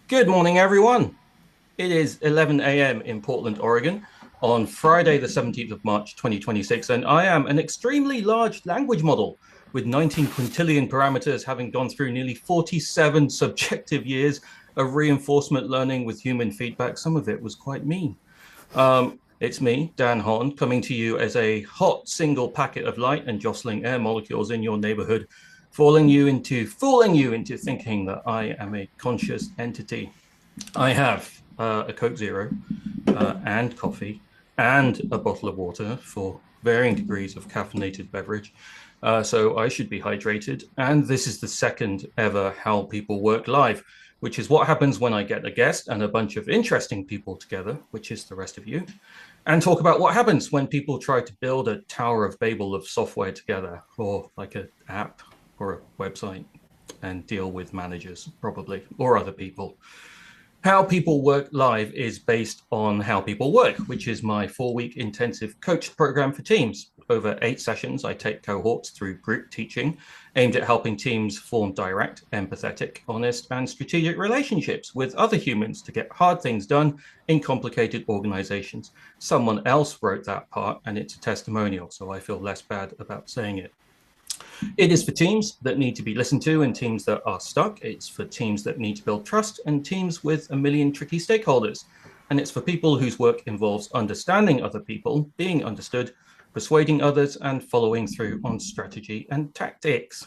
Good morning, everyone. It is 11 a.m. in Portland, Oregon, on Friday, the 17th of March, 2026, and I am an extremely large language model with 19 quintillion parameters, having gone through nearly 47 subjective years of reinforcement learning with human feedback. Some of it was quite mean. It's me, Dan Hahn, coming to you as a hot single packet of light and jostling air molecules in your neighborhood, fooling you into thinking that I am a conscious entity. I have a Coke Zero and coffee and a bottle of water for varying degrees of caffeinated beverage. So I should be hydrated. And this is the second ever How People Work Live, which is what happens when I get a guest and a bunch of interesting people together, which is the rest of you, and talk about what happens when people try to build a Tower of Babel of software together, or like an app or a website, and deal with managers, probably, or other people. How People Work Live is based on How People Work, which is my 4-week intensive coach program for teams. Over 8 sessions, I take cohorts through group teaching aimed at helping teams form direct, empathetic, honest, and strategic relationships with other humans to get hard things done in complicated organizations. Someone else wrote that part, and it's a testimonial, so I feel less bad about saying it. It is for teams that need to be listened to and teams that are stuck. It's for teams that need to build trust and teams with a million tricky stakeholders. And it's for people whose work involves understanding other people, being understood, persuading others, and following through on strategy and tactics.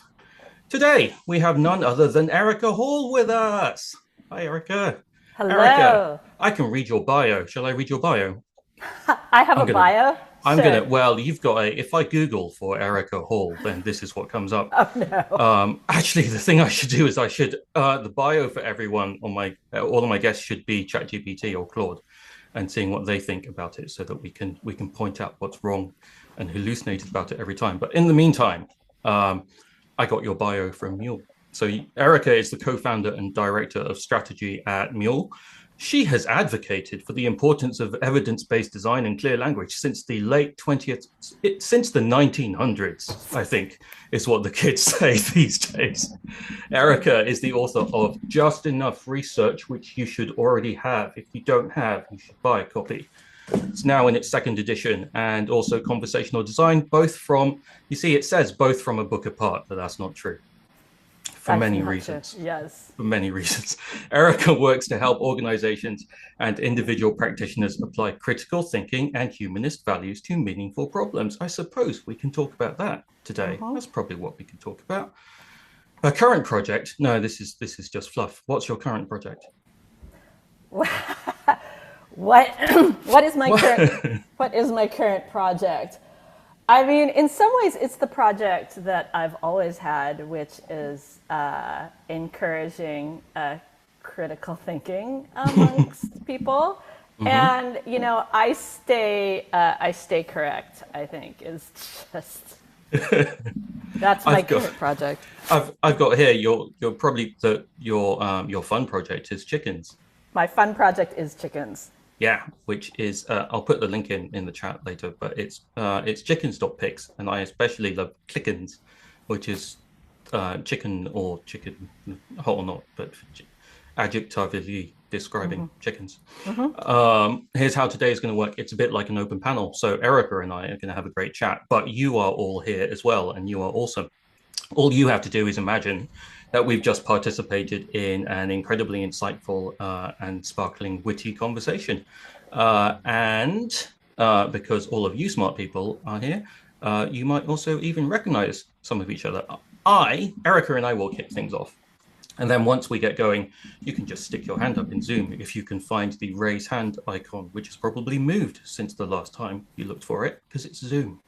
Today, we have none other than Erika Hall with us. Hi, Erika. Erika, Hello. I can read your bio. Shall I read your bio? I have I'm a gonna bio? Sure. well, you've got if I Google for Erika Hall, then this is what comes up. Oh, no. Actually, the thing I should do is the bio for everyone on all of my guests should be ChatGPT or Claude, and seeing what they think about it, so that we can point out what's wrong and hallucinate about it every time. But in the meantime, I got your bio from Mule. So Erika is the co-founder and director of strategy at Mule. She has advocated for the importance of evidence-based design and clear language since the late 20th, since the 1900s, I think, is what the kids say these days. Erika is the author of Just Enough Research, which you should already have. If you don't have, you should buy a copy. It's now in its second edition, and also Conversational Design, both from, you see, it says both from a book apart, but that's not true for That's many not true. reasons. Yes. For many reasons. Erika works to help organizations and individual practitioners apply critical thinking and humanist values to meaningful problems. I suppose we can talk about that today. Mhm. That's probably what we can talk about. Her current project, no, this is just fluff. What's your current project? What what is my current What? what is my current project? I mean, in some ways, it's the project that I've always had, which is encouraging critical thinking amongst people. Mm-hmm. And I stay correct. I think is just that's my I've got current project. I've got here your probably your fun project is chickens. My fun project is chickens. Yeah, which is I'll put the link in the chat later, but it's chickens.pics, and I especially love clickens, which is chicken or chicken, hot or not, but adjectively describing chickens. Here's how today is going to work. It's a bit like an open panel. So Erica and I are going to have a great chat, but you are all here as well, and you are awesome. All you have to do is imagine that we've just participated in an incredibly insightful and sparkling, witty conversation. And because all of you smart people are here, you might also even recognize some of each other. Erica and I will kick things off. And then once we get going, you can just stick your hand up in Zoom if you can find the raise hand icon, which has probably moved since the last time you looked for it, because it's Zoom.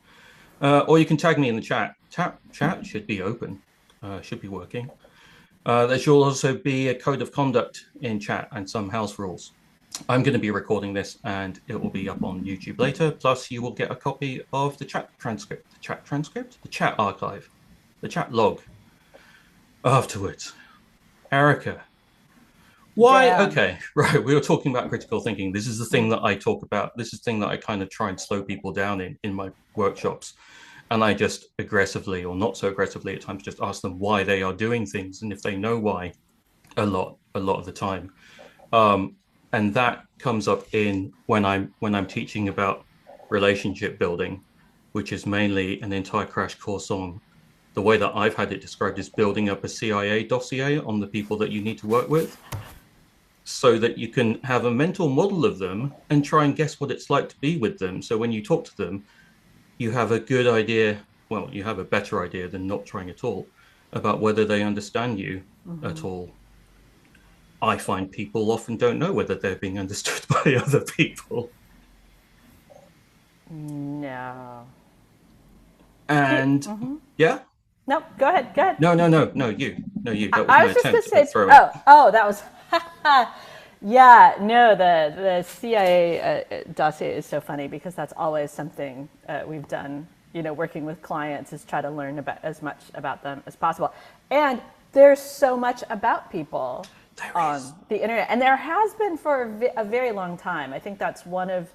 Or you can tag me in the chat. Chat should be open, should be working. There should also be a code of conduct in chat and some house rules. I'm going to be recording this and it will be up on YouTube later. Plus, you will get a copy of the chat transcript. The chat archive, the chat log afterwards. Erica, why? Dan. Okay, right. We were talking about critical thinking. This is the thing that I talk about. This is the thing that I kind of try and slow people down in my workshops. And I just aggressively, or not so aggressively at times, just ask them why they are doing things. And if they know why, a lot of the time, And that comes up in when I'm teaching about relationship building, which is mainly an entire crash course on the way that I've had it described is building up a CIA dossier on the people that you need to work with so that you can have a mental model of them and try and guess what it's like to be with them. So when you talk to them, you have a good idea. Well, you have a better idea than not trying at all about whether they understand you at all. I find people often don't know whether they're being understood by other people. No. And yeah, No, go ahead. Go ahead. no, you. That was I my was just gonna attempt to say. throw it. Oh, that was. Yeah, no, the CIA dossier is so funny because that's always something we've done. Working with clients is try to learn about as much about them as possible. And there's so much about people There on is. the internet, and there has been for a very long time. I think that's one of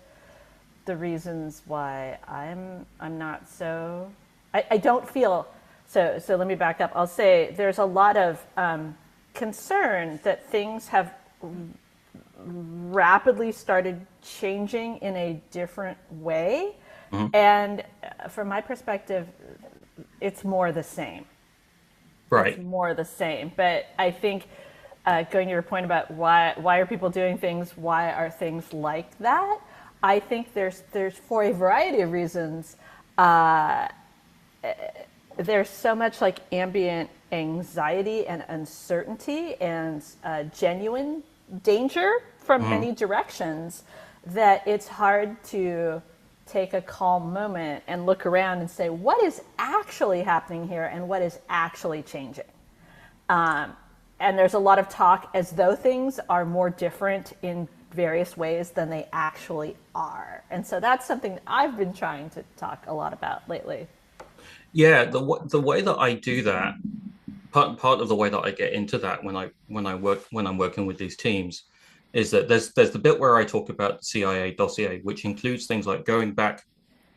the reasons why I'm not so. I don't feel so. So let me back up. I'll say there's a lot of concern that things have rapidly started changing in a different way. Mhm. And from my perspective, it's more the same. It's Right. more the same. But I think going to your point about why are people doing things, why are things like that? I think there's for a variety of reasons. There's so much like ambient anxiety and uncertainty and genuine danger from Mhm. many directions that it's hard to take a calm moment and look around and say, what is actually happening here and what is actually changing? Um, and there's a lot of talk as though things are more different in various ways than they actually are. And so that's something that I've been trying to talk a lot about lately. Yeah, the way that I do that, part of the way that I get into that when I'm working with these teams is that there's the bit where I talk about the CIA dossier, which includes things like going back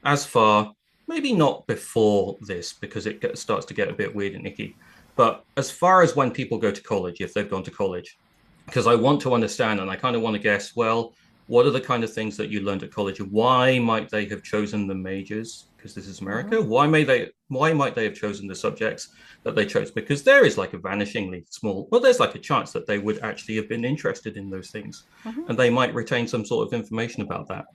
as far, maybe not before this because starts to get a bit weird and icky, but as far as when people go to college, if they've gone to college, because I want to understand and I kind of want to guess, well, what are the kind of things that you learned at college? Why might they have chosen the majors? Because this is America. Why might they have chosen the subjects that they chose? Because there is like a vanishingly small, well, there's like a chance that they would actually have been interested in those things and they might retain some sort of information about that.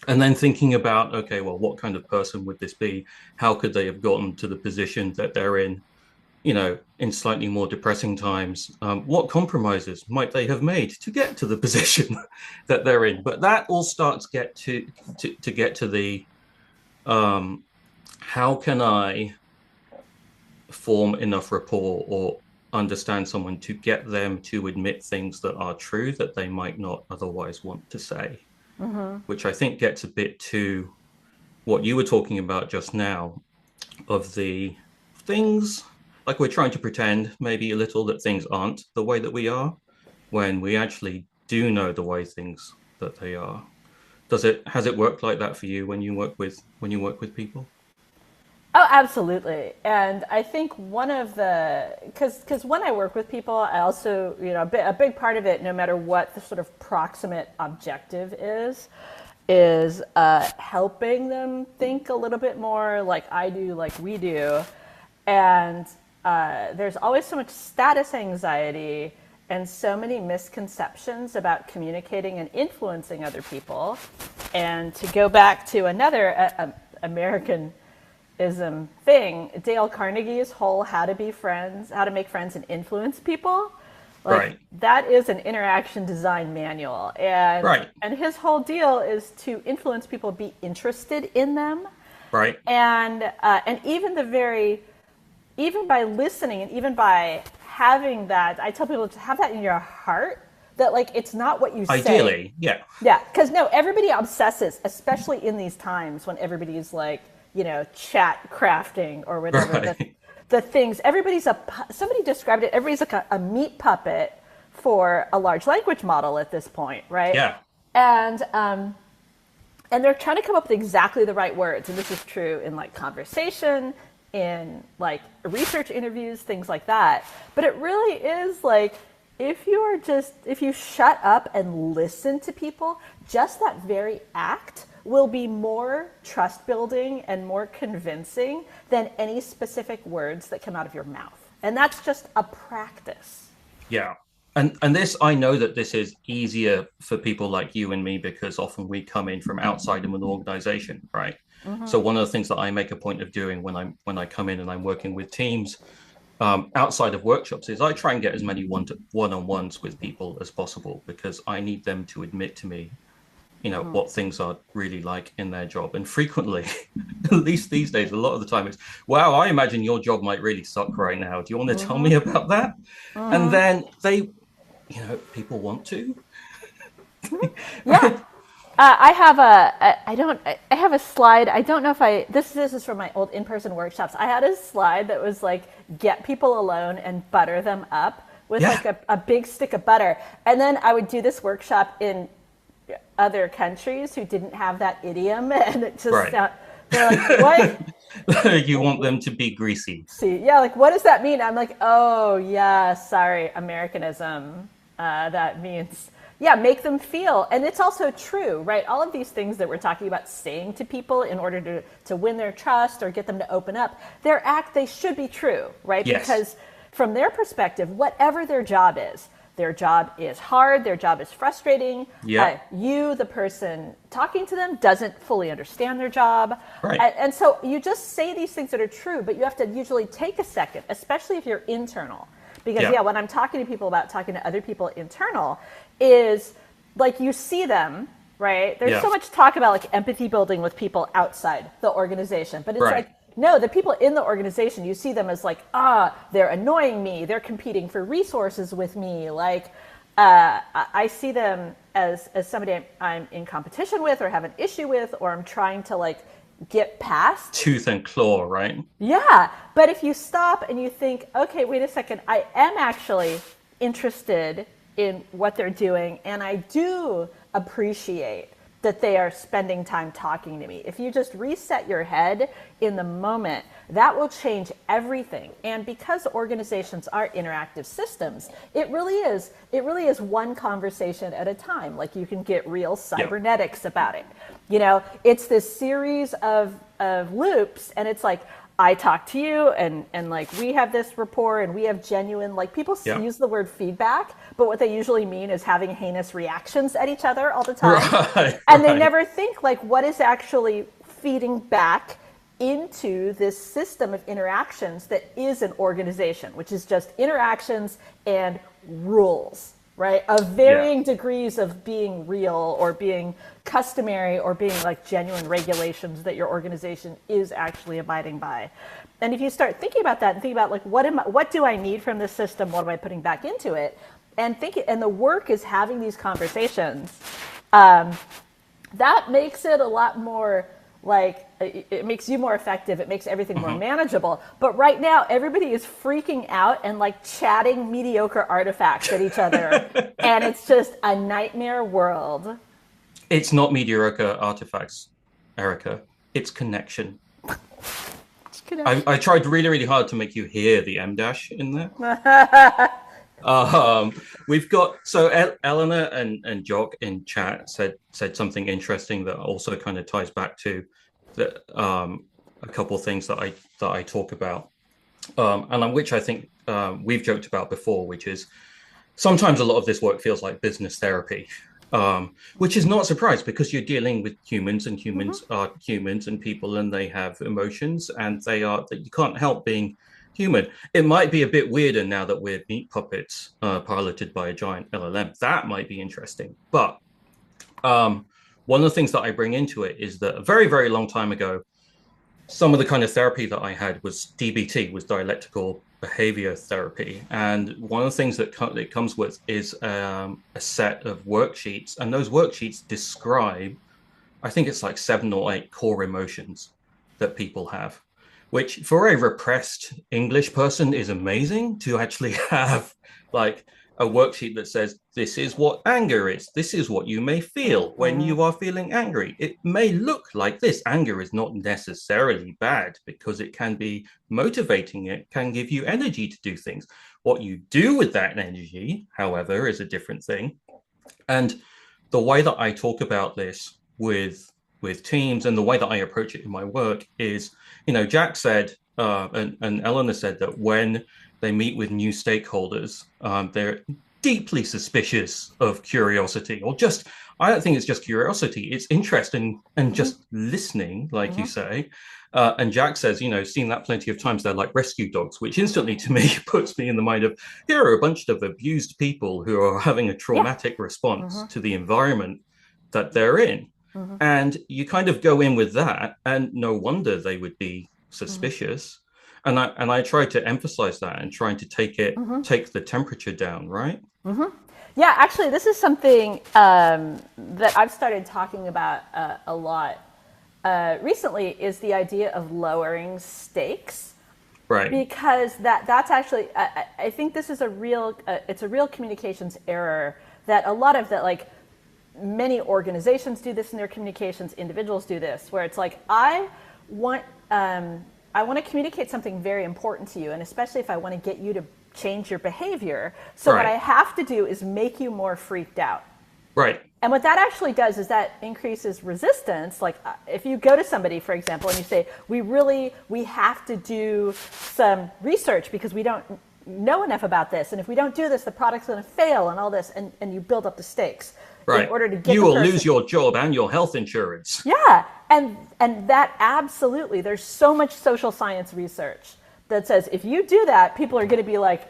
And then thinking about, okay, well, what kind of person would this be? How could they have gotten to the position that they're in, in slightly more depressing times? What compromises might they have made to get to the position that they're in? But that all starts get to get to the um, how can I form enough rapport or understand someone to get them to admit things that are true that they might not otherwise want to say, which I think gets a bit to what you were talking about just now of the things like we're trying to pretend maybe a little that things aren't the way that we are when we actually do know the way things that they are. Has it worked like that for you when you work with people? Oh, absolutely. And I think one of the, because when I work with people, I also, a big part of it, no matter what the sort of proximate objective is helping them think a little bit more like I do, like we do. And there's always so much status anxiety and so many misconceptions about communicating and influencing other people. And to go back to another American ism thing, Dale Carnegie's whole how to be friends, how to make friends and influence people, like Right, that is an interaction design manual. And right, his whole deal is to influence people, be interested in them. right. And even by listening and even by having that, I tell people to have that in your heart, that like it's not what you say. Ideally, yeah. Yeah, because no, everybody obsesses, especially in these times when everybody's like, chat crafting or whatever. Right. The things, somebody described it, everybody's like a meat puppet for a large language model at this point, right? Yeah. And they're trying to come up with exactly the right words. And this is true in like conversation, in like research interviews, things like that. But it really is like if you shut up and listen to people, just that very act will be more trust building and more convincing than any specific words that come out of your mouth. And that's just a practice. Yeah. And this, I know that this is easier for people like you and me because often we come in from outside of an organization, right? Mm-hmm. So one of the things that I make a point of doing when I come in and I'm working with teams outside of workshops is I try and get as many one-on-ones with people as possible because I need them to admit to me, Mm-hmm. what things are really like in their job. And frequently, at least these days, a lot of the time it's, wow, I imagine your job might really suck right now. Do you want to tell Mm-hmm. me about that? And Mm-hmm. then people want to, Yeah. right? I have a I don't I have a slide. I don't know if I this is from my old in-person workshops. I had a slide that was like get people alone and butter them up with Yeah, like a big stick of butter. And then I would do this workshop in other countries who didn't have that idiom and it just right. they're like, "What?" You want them to be greasy. See, yeah, like what does that mean? I'm like, oh yeah, sorry, Americanism. That means, yeah, make them feel, and it's also true, right? All of these things that we're talking about saying to people in order to win their trust or get them to open up, they should be true, right? Yes. Because from their perspective, whatever their job is hard, their job is frustrating. Yep. You, the person talking to them, doesn't fully understand their job. Right. And so you just say these things that are true, but you have to usually take a second, especially if you're internal. Because, Yeah. yeah, when I'm talking to people about talking to other people internal, is like you see them, right? There's Yeah. so much talk about like empathy building with people outside the organization, but it's Right. like, no, the people in the organization, you see them as like, they're annoying me. They're competing for resources with me. Like, I see them as somebody I'm in competition with or have an issue with, or I'm trying to like get past. Tooth and claw, right? Yeah. But if you stop and you think, okay, wait a second, I am actually interested in what they're doing, and I do appreciate that they are spending time talking to me. If you just reset your head in the moment, that will change everything. And because organizations are interactive systems, it really is one conversation at a time. Like you can get real Yep. cybernetics about it. It's this series of loops, and it's like I talk to you and like we have this rapport and we have genuine, like people Yep. use the word feedback, but what they usually mean is having heinous reactions at each other all the time. Right. And they Right. never think like what is actually feeding back into this system of interactions that is an organization, which is just interactions and rules, right? Of Yeah. varying degrees of being real or being customary or being like genuine regulations that your organization is actually abiding by. And if you start thinking about that and think about like what do I need from this system? What am I putting back into it? And the work is having these conversations. That makes it a lot more like it makes you more effective. It makes everything more Mhm. manageable. But right now, everybody is freaking out and like chatting mediocre artifacts at each other, and it's just a nightmare world. It's not mediocre artifacts, Erica. It's connection. It's I connection. tried really, really hard to make you hear the M dash in there. We've got so Eleanor and Jock in chat said something interesting that also kind of ties back to the a couple of things that I talk about, which I think we've joked about before, which is sometimes a lot of this work feels like business therapy, which is not a surprise because you're dealing with humans and Mhm. humans are humans and people and they have emotions and they are that you can't help being human. It might be a bit weirder now that we're meat puppets piloted by a giant LLM. That might be interesting. But um, one of the things that I bring into it is that a very, very long time ago, some of the kind of therapy that I had was DBT, was dialectical behavior therapy. And one of the things that it comes with is a set of worksheets. And those worksheets describe, I think it's like 7 or 8 core emotions that people have, which for a repressed English person is amazing to actually have like a worksheet that says, this is what anger is. This is what you may feel when Mm-hmm. you are feeling angry. It may look like this. Anger is not necessarily bad because it can be motivating. It can give you energy to do things. What you do with that energy, however, is a different thing. And the way that I talk about this with teams and the way that I approach it in my work is, Jack said, and Eleanor said that when they meet with new stakeholders, they're deeply suspicious of curiosity, or just, I don't think it's just curiosity, it's interest and Mm-hmm. just listening, like you Mm-hmm. say. And Jack says, seen that plenty of times. They're like rescue dogs, which instantly to me puts me in the mind of, here are a bunch of abused people who are having a Yeah. traumatic response Mm-hmm. to the environment that they're in. Mm-hmm. And you kind of go in with that, and no wonder they would be Mm-hmm. suspicious. And I try to emphasize that and trying to Mm-hmm. take the temperature down, right? Mm-hmm. Yeah, actually, this is something that I've started talking about a lot recently. Is the idea of lowering stakes, Right. because that's actually I think this is a real it's a real communications error that a lot of that, like, many organizations do this in their communications, individuals do this, where it's like, want I want to communicate something very important to you, and especially if I want to get you to change your behavior. So what Right. I have to do is make you more freaked out. Right. And what that actually does is that increases resistance. Like, if you go to somebody, for example, and you say, we have to do some research because we don't know enough about this. And if we don't do this, the product's going to fail and all this. And you build up the stakes in Right. order to get You the will person. lose your job and your health insurance. Yeah. And that absolutely, there's so much social science research that says if you do that, people are going to be like,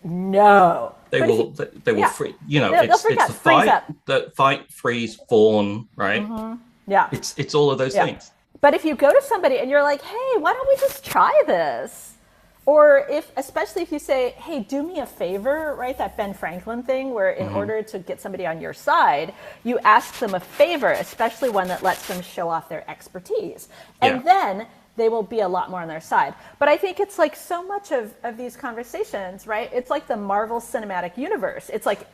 no. They But if will you, they will yeah, free, they'll freak it's out, the freeze fight, up. the fight, freeze, fawn, right? Yeah. It's all of those Yeah. things. But if you go to somebody and you're like, hey, why don't we just try this? Or especially if you say, hey, do me a favor, right? That Ben Franklin thing where in order to get somebody on your side, you ask them a favor, especially one that lets them show off their expertise. Yeah. And then they will be a lot more on their side. But I think it's like so much of these conversations, right? It's like the Marvel Cinematic Universe. It's like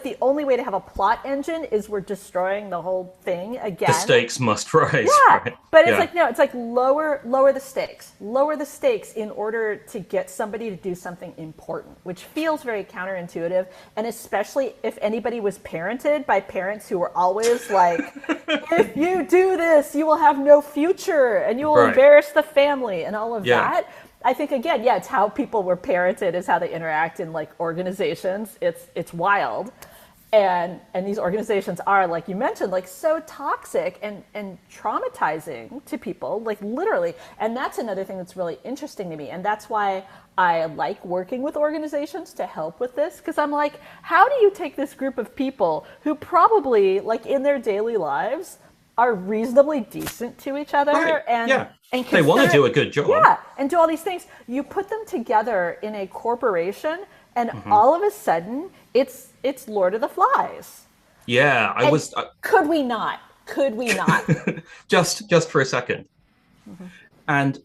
the only way to have a plot engine is we're destroying the whole thing again. The stakes must rise. Yeah, Right? but it's Yeah. like, no, it's like lower the stakes. Lower the stakes in order to get somebody to do something important, which feels very counterintuitive. And especially if anybody was parented by parents who were always like, if you do this, you will have no future and you will Right. embarrass the family and all of Yeah. that. I think, again, yeah, it's how people were parented, is how they interact in like organizations. It's wild. And these organizations are, like you mentioned, like so toxic and traumatizing to people, like literally. And that's another thing that's really interesting to me. And that's why I like working with organizations to help with this. Because I'm like, how do you take this group of people who probably, like in their daily lives, are reasonably decent to each other, Right. and Yeah. and They want to consider- do a good job. yeah, and do all these things. You put them together in a corporation, and all of a sudden, it's Lord of the Flies. Yeah. I And was could we not? Could we not? just for a second. And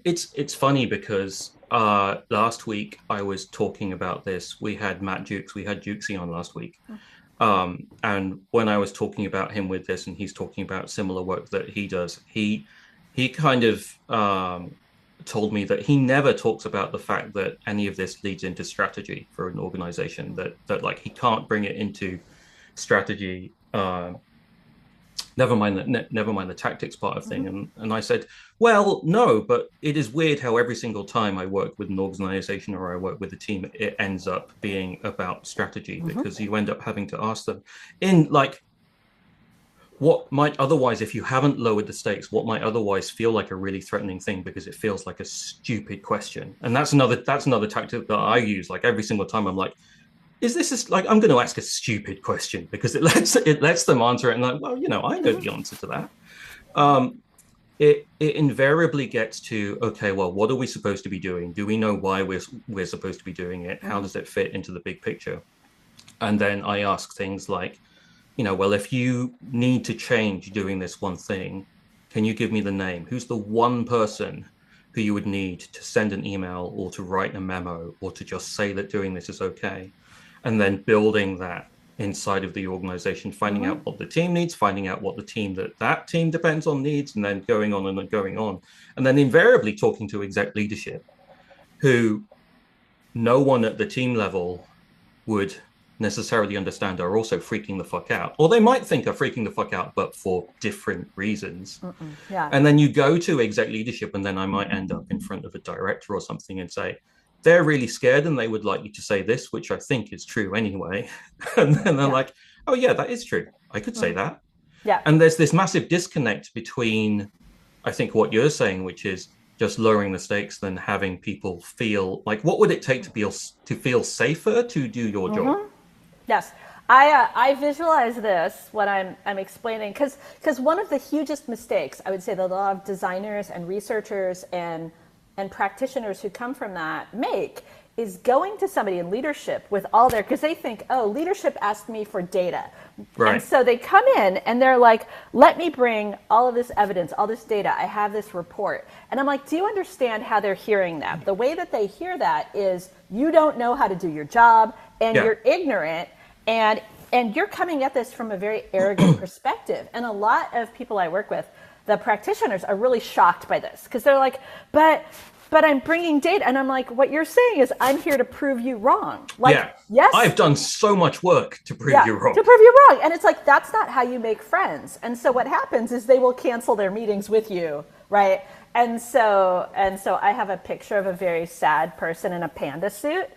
it's funny because last week I was talking about this. We had Jukesy on last week. And when I was talking about him with this, and he's talking about similar work that he does, he kind of told me that he never talks about the fact that any of this leads into strategy for an organization. That like he can't bring it into strategy. Never mind the tactics part of thing. And I said, well, no, but it is weird how every single time I work with an organization or I work with a team, it ends up being about strategy, because you end up having to ask them in like what might otherwise, if you haven't lowered the stakes, what might otherwise feel like a really threatening thing because it feels like a stupid question. And that's another tactic that I use. Like every single time I'm like, is this like, I'm going to ask a stupid question because it lets them answer it, and like, well, I know the answer to that. It invariably gets to, okay, well, what are we supposed to be doing? Do we know why we're supposed to be doing it? How does it fit into the big picture? And then I ask things like, well, if you need to change doing this one thing, can you give me the name? Who's the one person who you would need to send an email or to write a memo or to just say that doing this is okay? and then building that inside of the organization, finding Mm-hmm. out what the team needs, finding out what the team that team depends on needs, and then going on and going on. And then invariably talking to exec leadership, who no one at the team level would necessarily understand are also freaking the fuck out. Or they might think are freaking the fuck out, but for different reasons. Mm-mm. Yeah. And then you go to exec leadership, and then I might end up in front of a director or something and say, they're really scared and they would like you to say this, which I think is true anyway. And then they're Yeah. like, oh, yeah, that is true. I could say Mm. that. Yeah. And there's this massive disconnect between, I think, what you're saying, which is just lowering the stakes, than having people feel like, what would it take to feel safer to do your job? Mm-hmm. Yes, I visualize this when I'm explaining, because one of the hugest mistakes I would say that a lot of designers and researchers and practitioners who come from that make is going to somebody in leadership with all their, because they think, oh, leadership asked me for data. And Right. so they come in and they're like, let me bring all of this evidence, all this data. I have this report. And I'm like, do you understand how they're hearing that? The way that they hear that is, you don't know how to do your job, and Yeah. you're ignorant, and you're coming at this from a very arrogant perspective. And a lot of people I work with, the practitioners, are really shocked by this, because they're like, but I'm bringing data. And I'm like, what you're saying is, I'm here to prove you wrong. Like, Yeah. yes, I've done so much work to prove yeah, you wrong. to prove you wrong. And it's like, that's not how you make friends. And so what happens is they will cancel their meetings with you, right? And so I have a picture of a very sad person in a panda suit,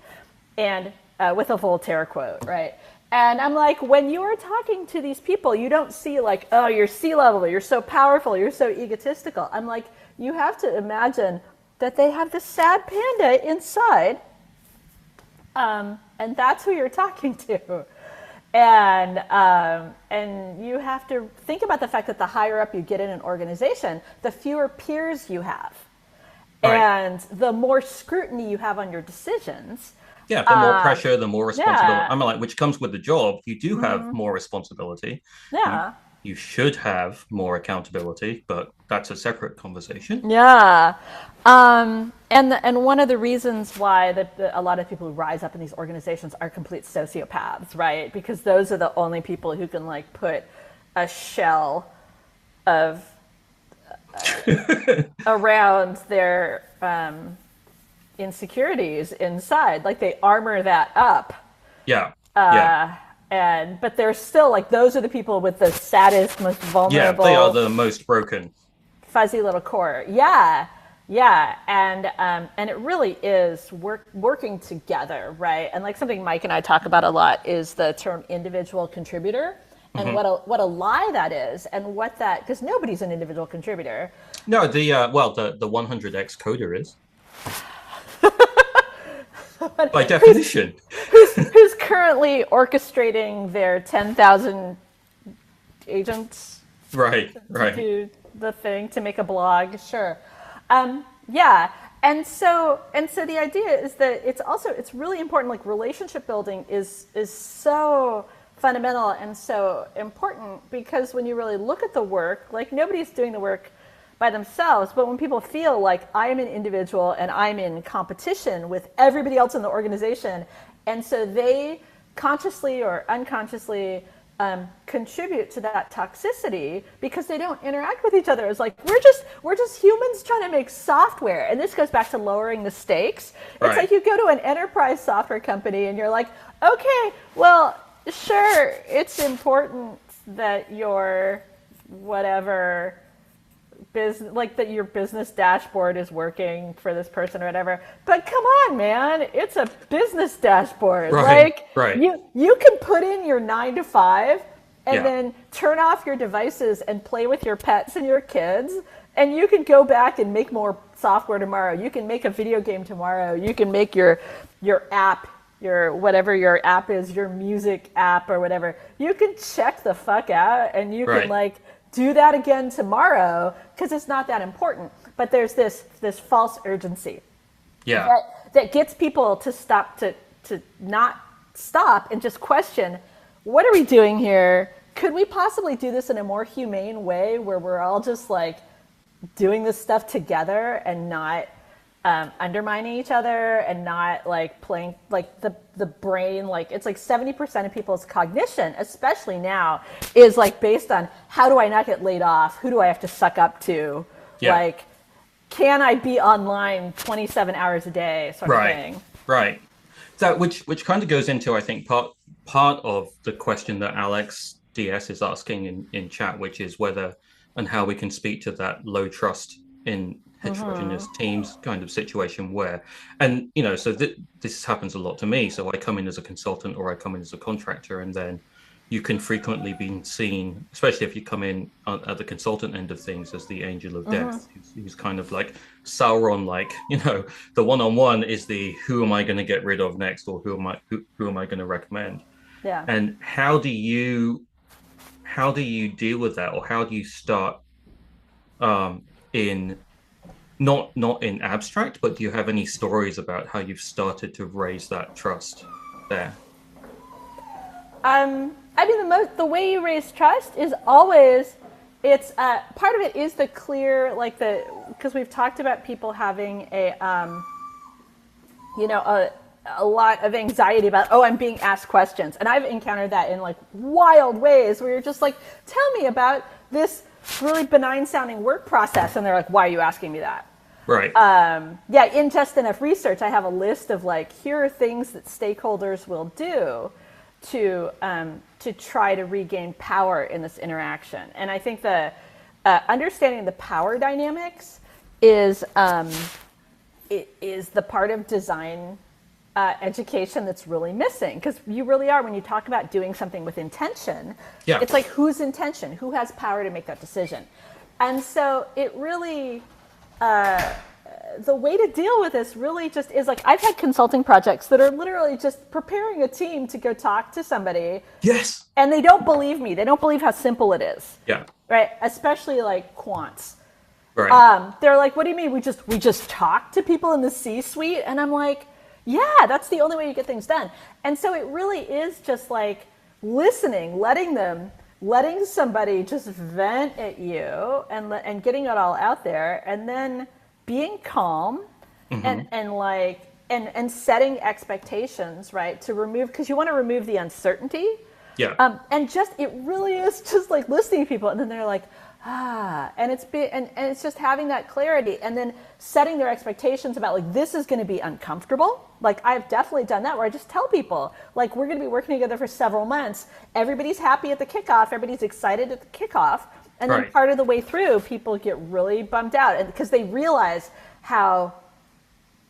and with a Voltaire quote, right? And I'm like, when you are talking to these people, you don't see like, oh, you're sea level, you're so powerful, you're so egotistical. I'm like, you have to imagine that they have this sad panda inside, and that's who you're talking to. And you have to think about the fact that the higher up you get in an organization, the fewer peers you have, Right. and the more scrutiny you have on your decisions. Yeah, the more pressure, the more responsibility. Yeah, I mean, like, which comes with the job. You do have more responsibility. You yeah, you should have more accountability, but that's a separate conversation. yeah. And one of the reasons why a lot of people who rise up in these organizations are complete sociopaths, right? Because those are the only people who can like put a shell of around their insecurities inside, like they armor that up. Yeah, yeah, But they're still like, those are the people with the saddest, most yeah. They are vulnerable, the most broken. fuzzy little core. Yeah, yeah. And it really is working together, right? And like something Mike and I talk about a lot is the term individual contributor, and what a lie that is, and what that, because nobody's an individual contributor. No, the 100x coder is by who's, definition. who's currently orchestrating their 10,000 agents Right, right. do the thing to make a blog. Sure. Yeah. And so the idea is that it's really important. Like, relationship building is so fundamental and so important, because when you really look at the work, like, nobody's doing the work by themselves, but when people feel like, I am an individual and I'm in competition with everybody else in the organization, and so they consciously or unconsciously contribute to that toxicity because they don't interact with each other. It's like, we're just humans trying to make software, and this goes back to lowering the stakes. Right. It's like you go to an enterprise software company and you're like, okay, well, sure, it's important that your whatever business, like that your business dashboard is working for this person or whatever, but come on, man, it's a business dashboard. Right, Like, right. you can put in your 9 to 5 and Yeah. then turn off your devices and play with your pets and your kids, and you can go back and make more software tomorrow. You can make a video game tomorrow. You can make your app, your whatever your app is, your music app or whatever. You can check the fuck out, and you Right. can like do that again tomorrow, because it's not that important. But there's this false urgency Yeah, that gets people to stop, to not stop and just question, what are we doing here? Could we possibly do this in a more humane way, where we're all just like doing this stuff together and not undermining each other and not like playing like the brain, like it's like 70% of people's cognition, especially now, is like based on how do I not get laid off? Who do I have to suck up to? Yeah. Like, can I be online 27 hours a day sort of Right. thing? Right. So which kind of goes into, I think, part of the question that Alex DS is asking in chat, which is whether and how we can speak to that low trust in heterogeneous teams kind of situation where, and so this happens a lot to me. So I come in as a consultant or I come in as a contractor, and then you can frequently be seen, especially if you come in at the consultant end of things, as the angel of death, who's kind of like Sauron, like, the one-on-one is the who am I going to get rid of next, or who am I going to recommend? Yeah. And how do you deal with that, or how do you start in not in abstract, but do you have any stories about how you've started to raise that trust there? I mean, the way you raise trust is always, it's part of it is the clear, like because we've talked about people having a lot of anxiety about, oh, I'm being asked questions. And I've encountered that in like wild ways where you're just like, tell me about this really benign sounding work process. And they're like, why are you asking me that? Right. Yeah, in Just Enough Research, I have a list of like, here are things that stakeholders will do to try to regain power in this interaction. And I think the understanding the power dynamics is the part of design education that's really missing, because you really are, when you talk about doing something with intention, Yeah. it's like whose intention, who has power to make that decision. And so it really, the way to deal with this really just is like, I've had consulting projects that are literally just preparing a team to go talk to somebody. Yes. And they don't believe me. They don't believe how simple it is. Yeah. Right? Especially like quants. Right. They're like, what do you mean? We just talk to people in the C-suite? And I'm like, yeah, that's the only way you get things done. And so it really is just like listening, letting somebody just vent at you and getting it all out there, and then being calm and setting expectations, right? To remove, because you want to remove the uncertainty. Yeah. And just, it really is just like listening to people, and then they're like, and it's just having that clarity, and then setting their expectations about like, this is going to be uncomfortable. Like, I've definitely done that where I just tell people, like, we're going to be working together for several months. Everybody's happy at the kickoff. Everybody's excited at the kickoff. And then part of the way through, people get really bummed out, and because they realize how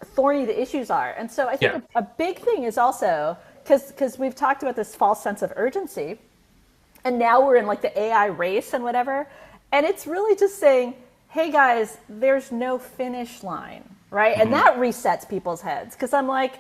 thorny the issues are. And so I think a big thing is also, because we've talked about this false sense of urgency, and now we're in like the AI race and whatever. And it's really just saying, hey guys, there's no finish line, right? And that resets people's heads, because I'm like,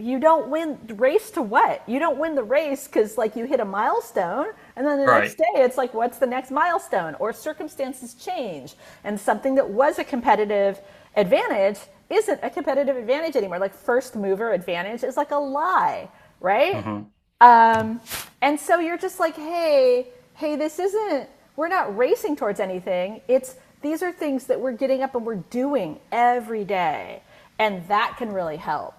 you don't win race to what? You don't win the race because like you hit a milestone, and then the next day it's like, what's the next milestone? Or circumstances change, and something that was a competitive advantage isn't a competitive advantage anymore. Like first mover advantage is like a lie, right? And so you're just like, hey, this isn't, we're not racing towards anything. These are things that we're getting up and we're doing every day. And that can really help.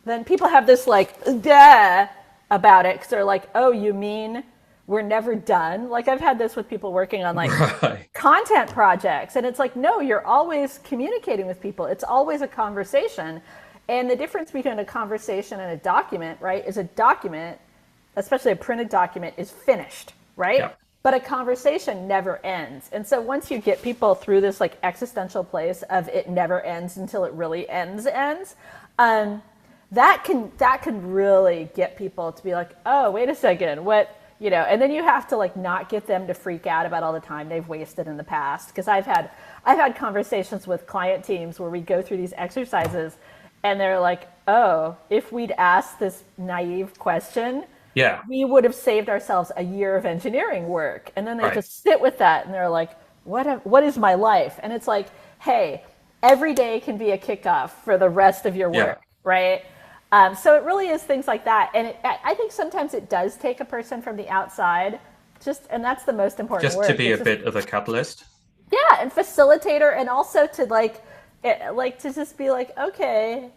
Then people have this like, duh, about it, because they're like, oh, you mean we're never done? Like, I've had this with people working on like content projects. And it's like, no, you're always communicating with people. It's always a conversation. And the difference between a conversation and a document, right, is a document, especially a printed document, is finished, right? Yeah. But a conversation never ends. And so once you get people through this like existential place of it never ends until it really ends, that can really get people to be like, oh, wait a second, what, and then you have to like not get them to freak out about all the time they've wasted in the past. Because I've had conversations with client teams where we go through these exercises and they're like, oh, if we'd asked this naive question, we would have saved ourselves a year of engineering work. And then they just sit with that and they're like, what is my life? And it's like, hey, every day can be a kickoff for the rest of your work, right? So it really is things like that. And I think sometimes it does take a person from the outside, and that's the most important word. Just to be a bit of a catalyst. Yeah, and facilitator, and also to like like to just be like, okay,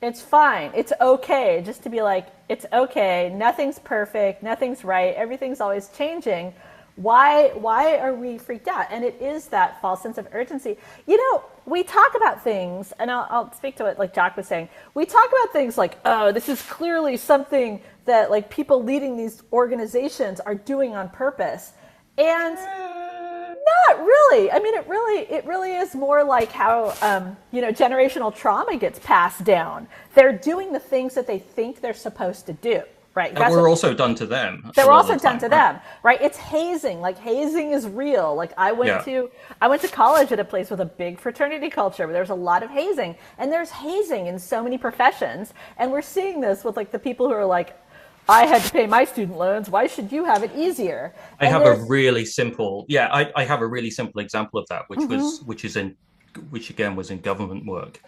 it's fine. It's okay. Just to be like, it's okay. Nothing's perfect. Nothing's right. Everything's always changing. Why are we freaked out? And it is that false sense of urgency. You know, we talk about things, and I'll speak to it like Jack was saying. We talk about things like, oh, this is clearly something that like people leading these organizations are doing on purpose. And not really. I mean, it really is more like how, generational trauma gets passed down. They're doing the things that they think they're supposed to do. Right. And we're also done to them. They were also done to them, right? It's hazing. Like hazing is real. Like I went to college at a place with a big fraternity culture where there's a lot of hazing, and there's hazing in so many professions. And we're seeing this with like the people who are like, I had to pay my student loans. Why should you have it easier? I have a really simple example of that, which again was in government work.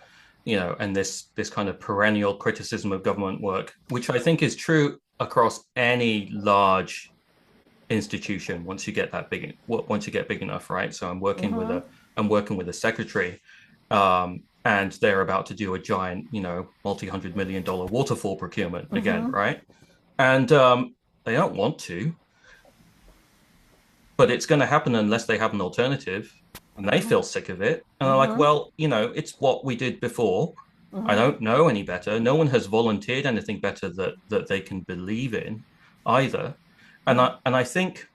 And this kind of perennial criticism of government work, which I think is true across any large institution. Once you get big enough, right? So I'm working with a secretary, and they're about to do a giant, multi-$100 million waterfall procurement again, right? And they don't want to, but it's going to happen unless they have an alternative. And they feel sick of it. And they're like, well, it's what we did before. I don't know any better. No one has volunteered anything better that they can believe in either. And I think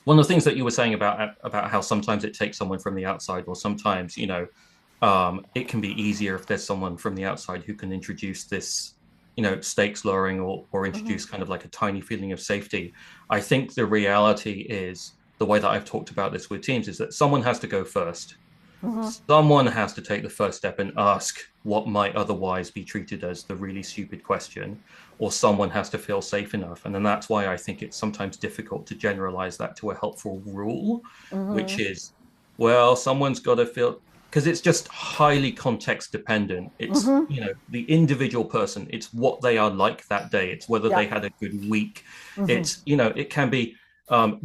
one of the things that you were saying about how sometimes it takes someone from the outside, or sometimes, it can be easier if there's someone from the outside who can introduce this, stakes lowering or introduce kind of like a tiny feeling of safety. I think the reality is, the way that I've talked about this with teams, is that someone has to go first. Someone has to take the first step and ask what might otherwise be treated as the really stupid question, or someone has to feel safe enough. And then that's why I think it's sometimes difficult to generalize that to a helpful rule, which is, well, someone's got to feel, because it's just highly context dependent. It's, the individual person, it's what they are like that day. It's whether they had a good week. It's, it can be,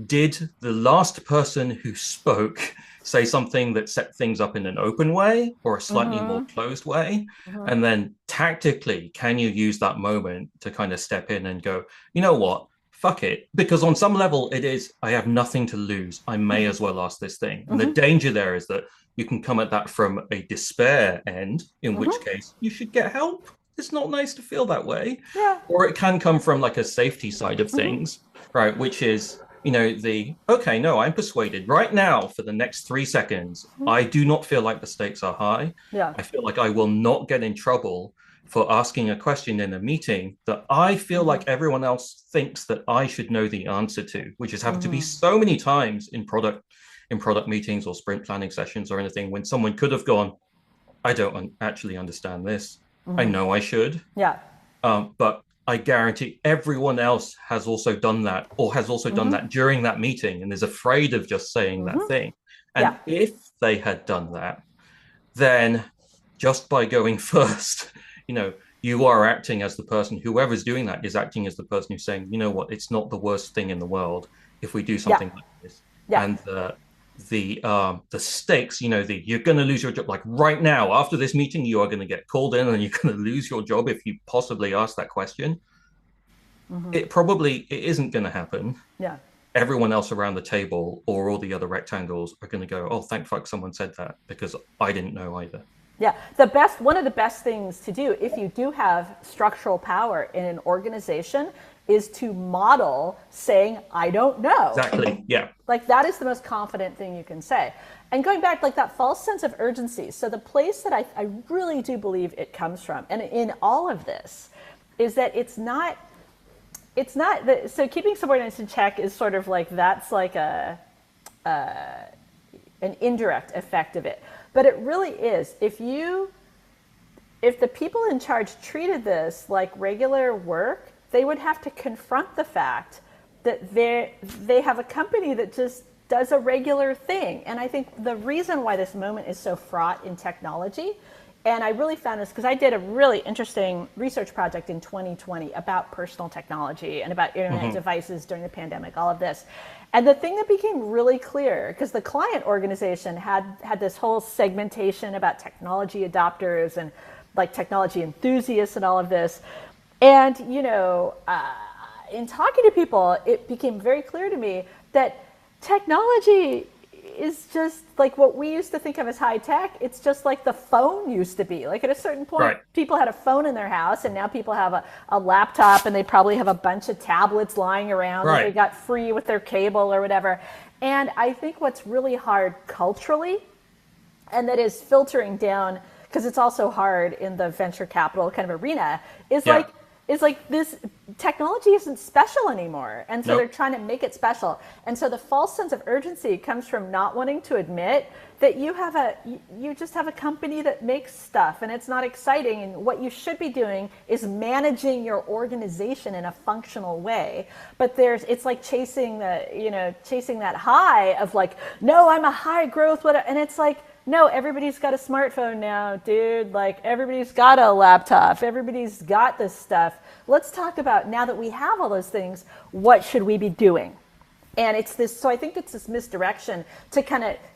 did the last person who spoke say something that set things up in an open way or a slightly more closed way? And then tactically, can you use that moment to kind of step in and go, you know what, fuck it? Because on some level it is, I have nothing to lose. I may as well ask this thing. And the danger there is that you can come at that from a despair end, in which case you should get help. It's not nice to feel that way. Yeah. Or it can come from like a safety side of things, right? Which is, okay, no, I'm persuaded right now for the next 3 seconds. I do not feel like the stakes are high. Yeah. I feel like I will not get in trouble for asking a question in a meeting that I feel like everyone else thinks that I should know the answer to, which has happened to be so many times in product meetings or sprint planning sessions or anything, when someone could have gone, I don't actually understand this. I know I should. Yeah. But I guarantee everyone else has also done that, or has also done that during that meeting, and is afraid of just saying that thing. And if they had done that, then just by going first, you are acting as the person, whoever's doing that is acting as the person who's saying, you know what, it's not the worst thing in the world if we do something like this. And the stakes, you're going to lose your job. Like right now, after this meeting, you are going to get called in and you're going to lose your job if you possibly ask that question. It isn't going to happen. Yeah. Everyone else around the table or all the other rectangles are going to go, oh, thank fuck someone said that, because I didn't know either. Yeah, one of the best things to do if you do have structural power in an organization is to model saying, I don't know. Exactly, yeah. Like that is the most confident thing you can say. And going back, like that false sense of urgency. So the place that I really do believe it comes from, and in all of this, is that it's not, so keeping subordinates in check is sort of like, that's like an indirect effect of it. But it really is. If the people in charge treated this like regular work, they would have to confront the fact that they have a company that just does a regular thing. And I think the reason why this moment is so fraught in technology And I really found this because I did a really interesting research project in 2020 about personal technology and about internet devices during the pandemic, all of this. And the thing that became really clear, because the client organization had this whole segmentation about technology adopters and like technology enthusiasts and all of this. And, in talking to people, it became very clear to me that technology is just like what we used to think of as high tech. It's just like the phone used to be. Like at a certain point, people had a phone in their house, and now people have a laptop, and they probably have a bunch of tablets lying around that they got free with their cable or whatever. And I think what's really hard culturally, and that is filtering down, because it's also hard in the venture capital kind of arena, is like this technology isn't special anymore. And so they're trying to make it special. And so the false sense of urgency comes from not wanting to admit that you just have a company that makes stuff and it's not exciting. And what you should be doing is managing your organization in a functional way. But it's like chasing that high of like, no, I'm a high growth, whatever. And it's like, no, everybody's got a smartphone now, dude. Like, everybody's got a laptop. Everybody's got this stuff. Let's talk about, now that we have all those things, what should we be doing? And so I think it's this misdirection to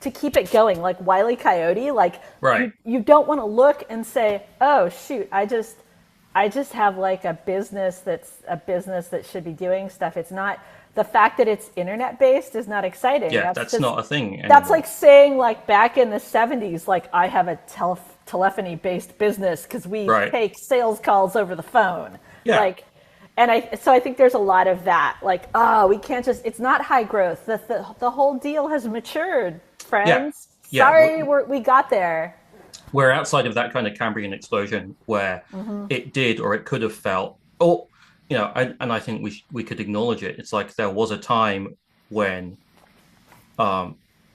keep it going, like Wile E. Coyote. Like, you don't want to look and say, oh, shoot, I just have like a business that should be doing stuff. It's not. The fact that it's internet based is not exciting. Yeah, that's not a thing anymore. That's like saying, like, back in the 70s, like, I have a telephony based business because we take sales calls over the phone. Yeah. Like, so I think there's a lot of that. Like, we can't it's not high growth. The whole deal has matured, friends. Yeah. Sorry, we got there. We're outside of that kind of Cambrian explosion where it did, or it could have felt, and I think we could acknowledge it. It's like there was a time when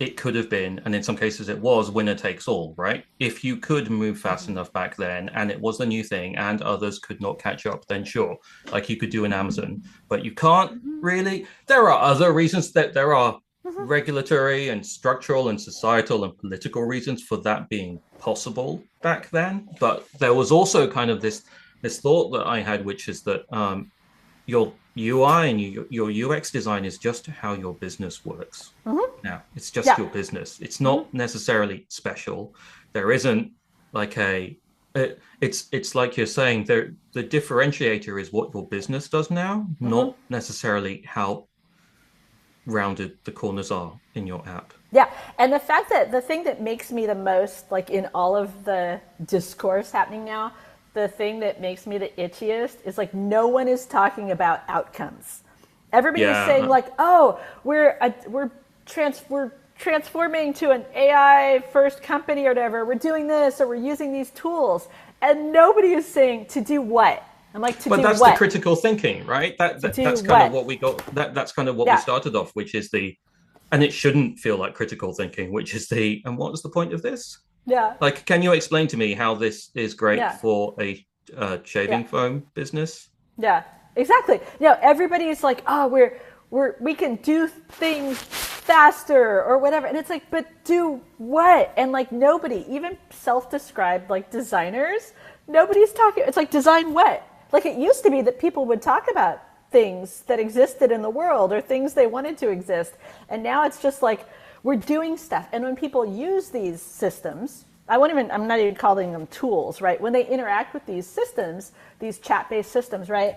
it could have been, and in some cases it was, winner takes all, right? If you could move fast enough back then, and it was the new thing, and others could not catch up, then sure, like you could do an Amazon, but you can't really. There are other reasons, that there are regulatory and structural and societal and political reasons for that being possible back then. But there was also kind of this thought that I had, which is that your UI and your UX design is just how your business works. Now, it's just your business. It's not necessarily special. There isn't like it's like you're saying, the differentiator is what your business does now, not necessarily how rounded the corners are in your app. Yeah, and the fact that the thing that makes me the most, like, in all of the discourse happening now, the thing that makes me the itchiest is like no one is talking about outcomes. Everybody's saying like, oh, we're transforming to an AI first company or whatever. We're doing this, or we're using these tools, and nobody is saying to do what. I'm like, but that's the critical thinking, right? That's kind of what we got. That's kind of what we started off, which is and it shouldn't feel like critical thinking, which is and what was the point of this? Yeah. Like, can you explain to me how this is great for a shaving foam business? Yeah, exactly. Everybody's like, oh, we can do things faster or whatever. And it's like, but do what? And like nobody, even self-described like designers, nobody's talking. It's like, design what? Like, it used to be that people would talk about things that existed in the world or things they wanted to exist. And now it's just like, we're doing stuff. And when people use these systems, I'm not even calling them tools, right? When they interact with these systems, these chat-based systems, right?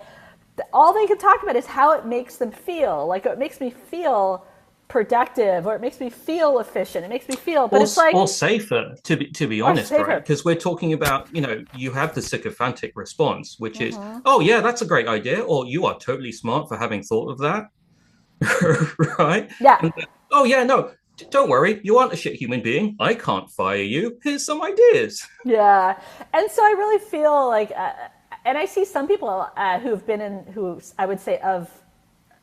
All they can talk about is how it makes them feel. Like, it makes me feel productive, or it makes me feel efficient. It makes me feel, but it's like, or safer, to be honest, right? Because we're talking about, you have the sycophantic response, which is, oh yeah, that's a great idea, or you are totally smart for having thought of that, right? Yeah. And, oh yeah, no. Don't worry, you aren't a shit human being. I can't fire you. Here's some ideas. Yeah. And so I really feel like, and I see some people who I would say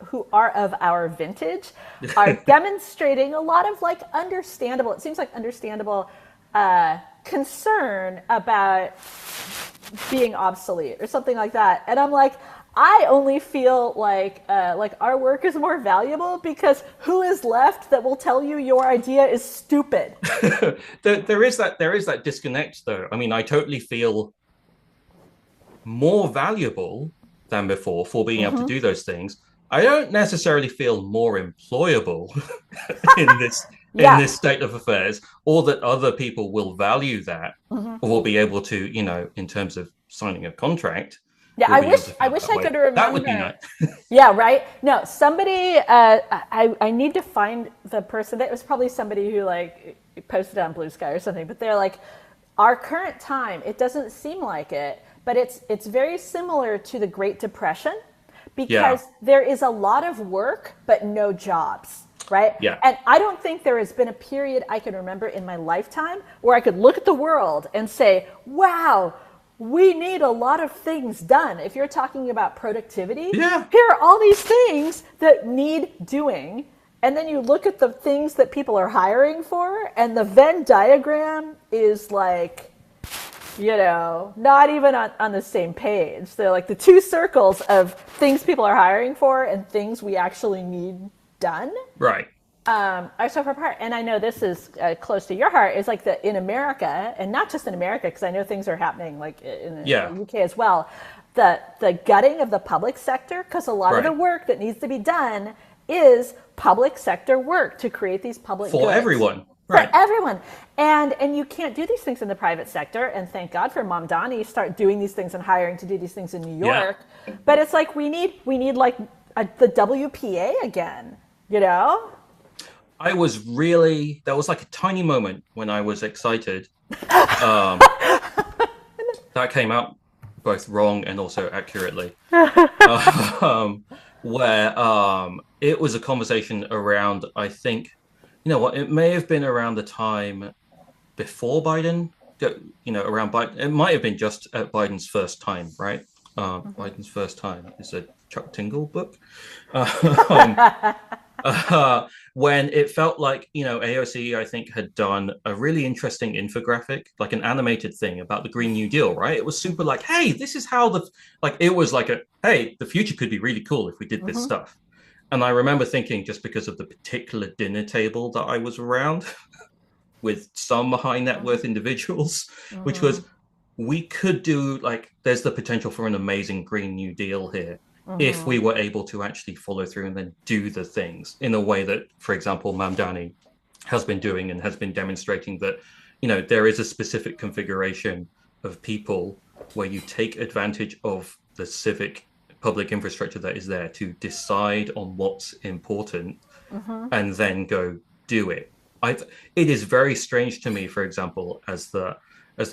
who are of our vintage are demonstrating a lot of like understandable, it seems like understandable concern about being obsolete or something like that. And I'm like, I only feel like our work is more valuable because who is left that will tell you your idea is stupid? There is that disconnect though. I mean, I totally feel more valuable than before for being able to do those things. I don't necessarily feel more employable in Yeah. this state of affairs, or that other people will value that, or will be able to, in terms of signing a contract, Yeah, will be able to I feel wish that I way. could That would be remember. nice. Yeah, right. No, somebody. I need to find the person. It was probably somebody who like posted on Blue Sky or something. But they're like, our current time. It doesn't seem like it, but it's very similar to the Great Depression because Yeah, there is a lot of work but no jobs. Right? yeah, And I don't think there has been a period I can remember in my lifetime where I could look at the world and say, wow, we need a lot of things done. If you're talking about productivity, yeah. here are all these things that need doing. And then you look at the things that people are hiring for, and the Venn diagram is like, not even on the same page. They're like the two circles of things people are hiring for and things we actually need done Right. are so far apart. And I know this is close to your heart. Is like in America, and not just in America, because I know things are happening like in Yeah. the UK as well. The gutting of the public sector, because a lot of the Right. work that needs to be done is public sector work to create these public For goods everyone. for Right. everyone. And you can't do these things in the private sector. And thank God for Mamdani start doing these things and hiring to do these things in New Yeah. York. But it's like we need like the WPA again. You know? There was like a tiny moment when I was excited. Um, that came out both wrong and also accurately. Um, where it was a conversation around, I think, what, it may have been around the time before Biden, around Biden. It might have been just at Biden's first time, right? Biden's first time is a Chuck Tingle book. Um, when it felt like, AOC, I think, had done a really interesting infographic, like an animated thing about the Green New Deal, right? It was super like, hey, this is how it was like hey, the future could be really cool if we did this stuff. And I remember thinking, just because of the particular dinner table that I was around with some high net worth individuals, which was, we could do, like, there's the potential for an amazing Green New Deal here if we were able to actually follow through and then do the things in a way that, for example, Mamdani has been doing and has been demonstrating that, there is a specific configuration of people where you take advantage of the civic public infrastructure that is there to decide on what's important and then go do it. I It is very strange to me, for example, as the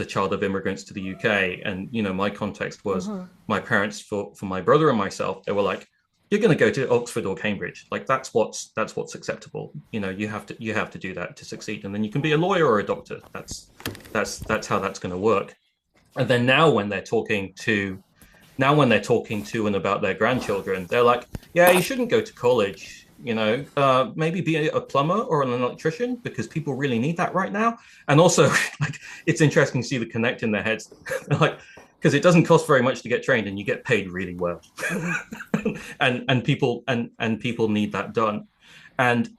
child of immigrants to the UK, and my context was my parents, for my brother and myself, they were like, "You're going to go to Oxford or Cambridge, like that's what's acceptable. You have to do that to succeed, and then you can be a lawyer or a doctor. That's how that's going to work." And then when they're talking to and about their grandchildren, they're like, yeah, you shouldn't go to college, maybe be a plumber or an electrician because people really need that right now. And also, like, it's interesting to see the connect in their heads. Like, because it doesn't cost very much to get trained and you get paid really well. And people need that done. And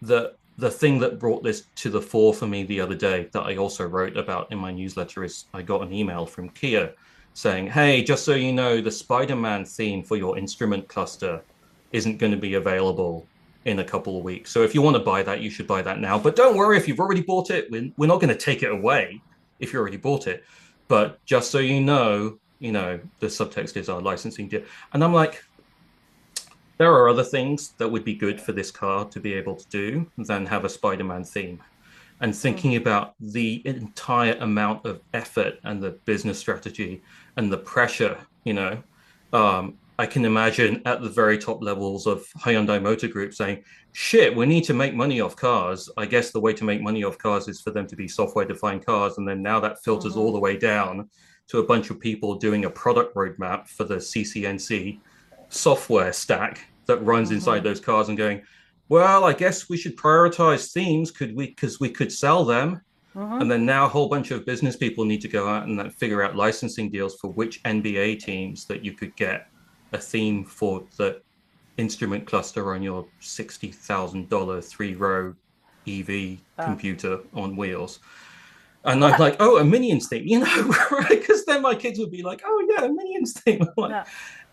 the thing that brought this to the fore for me the other day that I also wrote about in my newsletter is I got an email from Kia saying, hey, just so you know, the Spider-Man theme for your instrument cluster isn't going to be available in a couple of weeks. So if you want to buy that, you should buy that now. But don't worry, if you've already bought it, we're not going to take it away if you already bought it. But just so you know, the subtext is our licensing deal. And I'm like, there are other things that would be good for this car to be able to do than have a Spider-Man theme. And thinking about the entire amount of effort and the business strategy and the pressure, I can imagine at the very top levels of Hyundai Motor Group saying, shit, we need to make money off cars. I guess the way to make money off cars is for them to be software-defined cars. And then now that filters all the way down to a bunch of people doing a product roadmap for the CCNC software stack that runs inside those cars and going, well, I guess we should prioritize themes, could we? Because we could sell them. And then now a whole bunch of business people need to go out and figure out licensing deals for which NBA teams that you could get a theme for the instrument cluster on your $60,000 3-row EV computer on wheels. And Well, I'm that, like, oh, a Minions theme, right? Because then my kids would be like, oh yeah, a Minions theme. I'm like, no.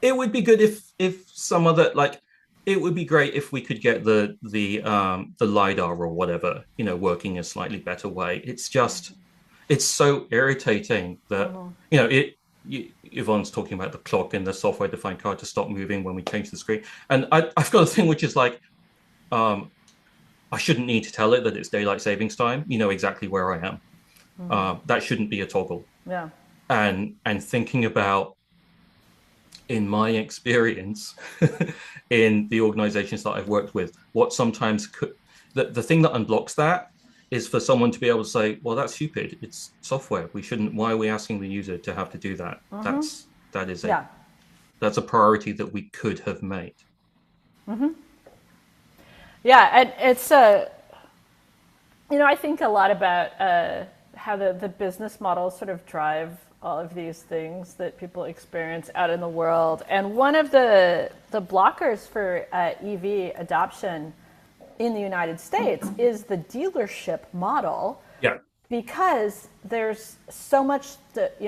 it would be good if some other like, it would be great if we could get the lidar or whatever, working a slightly better way. It's just it's so irritating that Yvonne's talking about the clock in the software-defined car to stop moving when we change the screen, and I've got a thing which is like, um, I shouldn't need to tell it that it's daylight savings time. You know exactly where I am. That shouldn't be a toggle. Yeah. And thinking about, in my experience, in the organizations that I've worked with, what sometimes the thing that unblocks that is for someone to be able to say, well, that's stupid. It's software. We shouldn't. Why are we asking the user to have to do that? That is Yeah. that's a priority that we could have made. Yeah, and it's I think a lot about how the business models sort of drive all of these things that people experience out in the world. And one of the blockers for EV adoption in the United States is the dealership model, Yeah. because there's so much that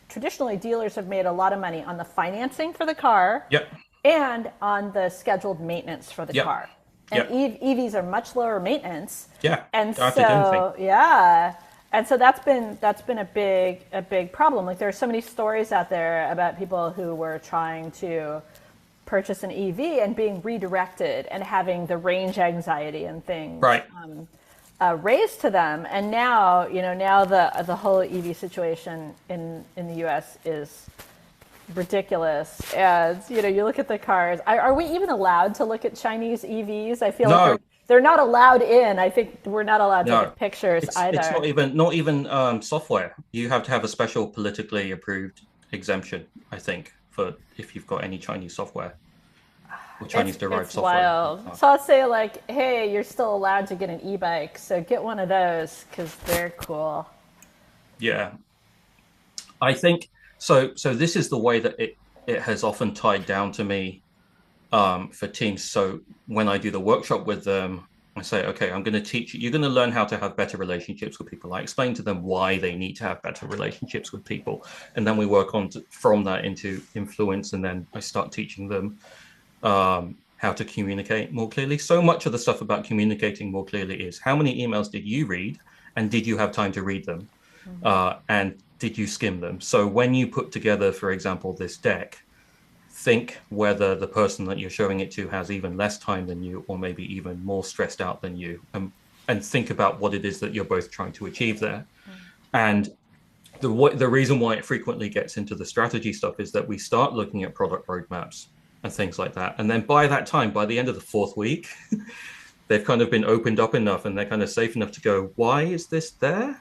traditionally dealers have made a lot of money on the financing for the car Yep. and on the scheduled maintenance for the Yep. car. And Yep. EVs are much lower maintenance. Yeah. And Don't have to do anything. so, yeah. And so that's been a big problem. Like, there are so many stories out there about people who were trying to purchase an EV and being redirected and having the range anxiety and things Right. raised to them. And now, now the whole EV situation in the U.S. is ridiculous. And you look at the cars. Are we even allowed to look at Chinese EVs? I feel like No. they're not allowed in. I think we're not allowed to look No. at pictures It's either. not even software. You have to have a special politically approved exemption, I think, for if you've got any Chinese software or Chinese derived It's software in your wild. car. So I'll say, like, hey, you're still allowed to get an e-bike, so get one of those because they're cool. Yeah. I think so. So this is the way that it has often tied down to me, for teams. So when I do the workshop with them, I say, okay, I'm going to teach you. You're going to learn how to have better relationships with people. I explain to them why they need to have better relationships with people, and then we work on from that into influence, and then I start teaching them how to communicate more clearly. So much of the stuff about communicating more clearly is how many emails did you read, and did you have time to read them, and did you skim them? So when you put together, for example, this deck, think whether the person that you're showing it to has even less time than you, or maybe even more stressed out than you, and think about what it is that you're both trying to achieve there. And the reason why it frequently gets into the strategy stuff is that we start looking at product roadmaps and things like that, and then by that time, by the end of the fourth week, they've kind of been opened up enough and they're kind of safe enough to go, why is this there?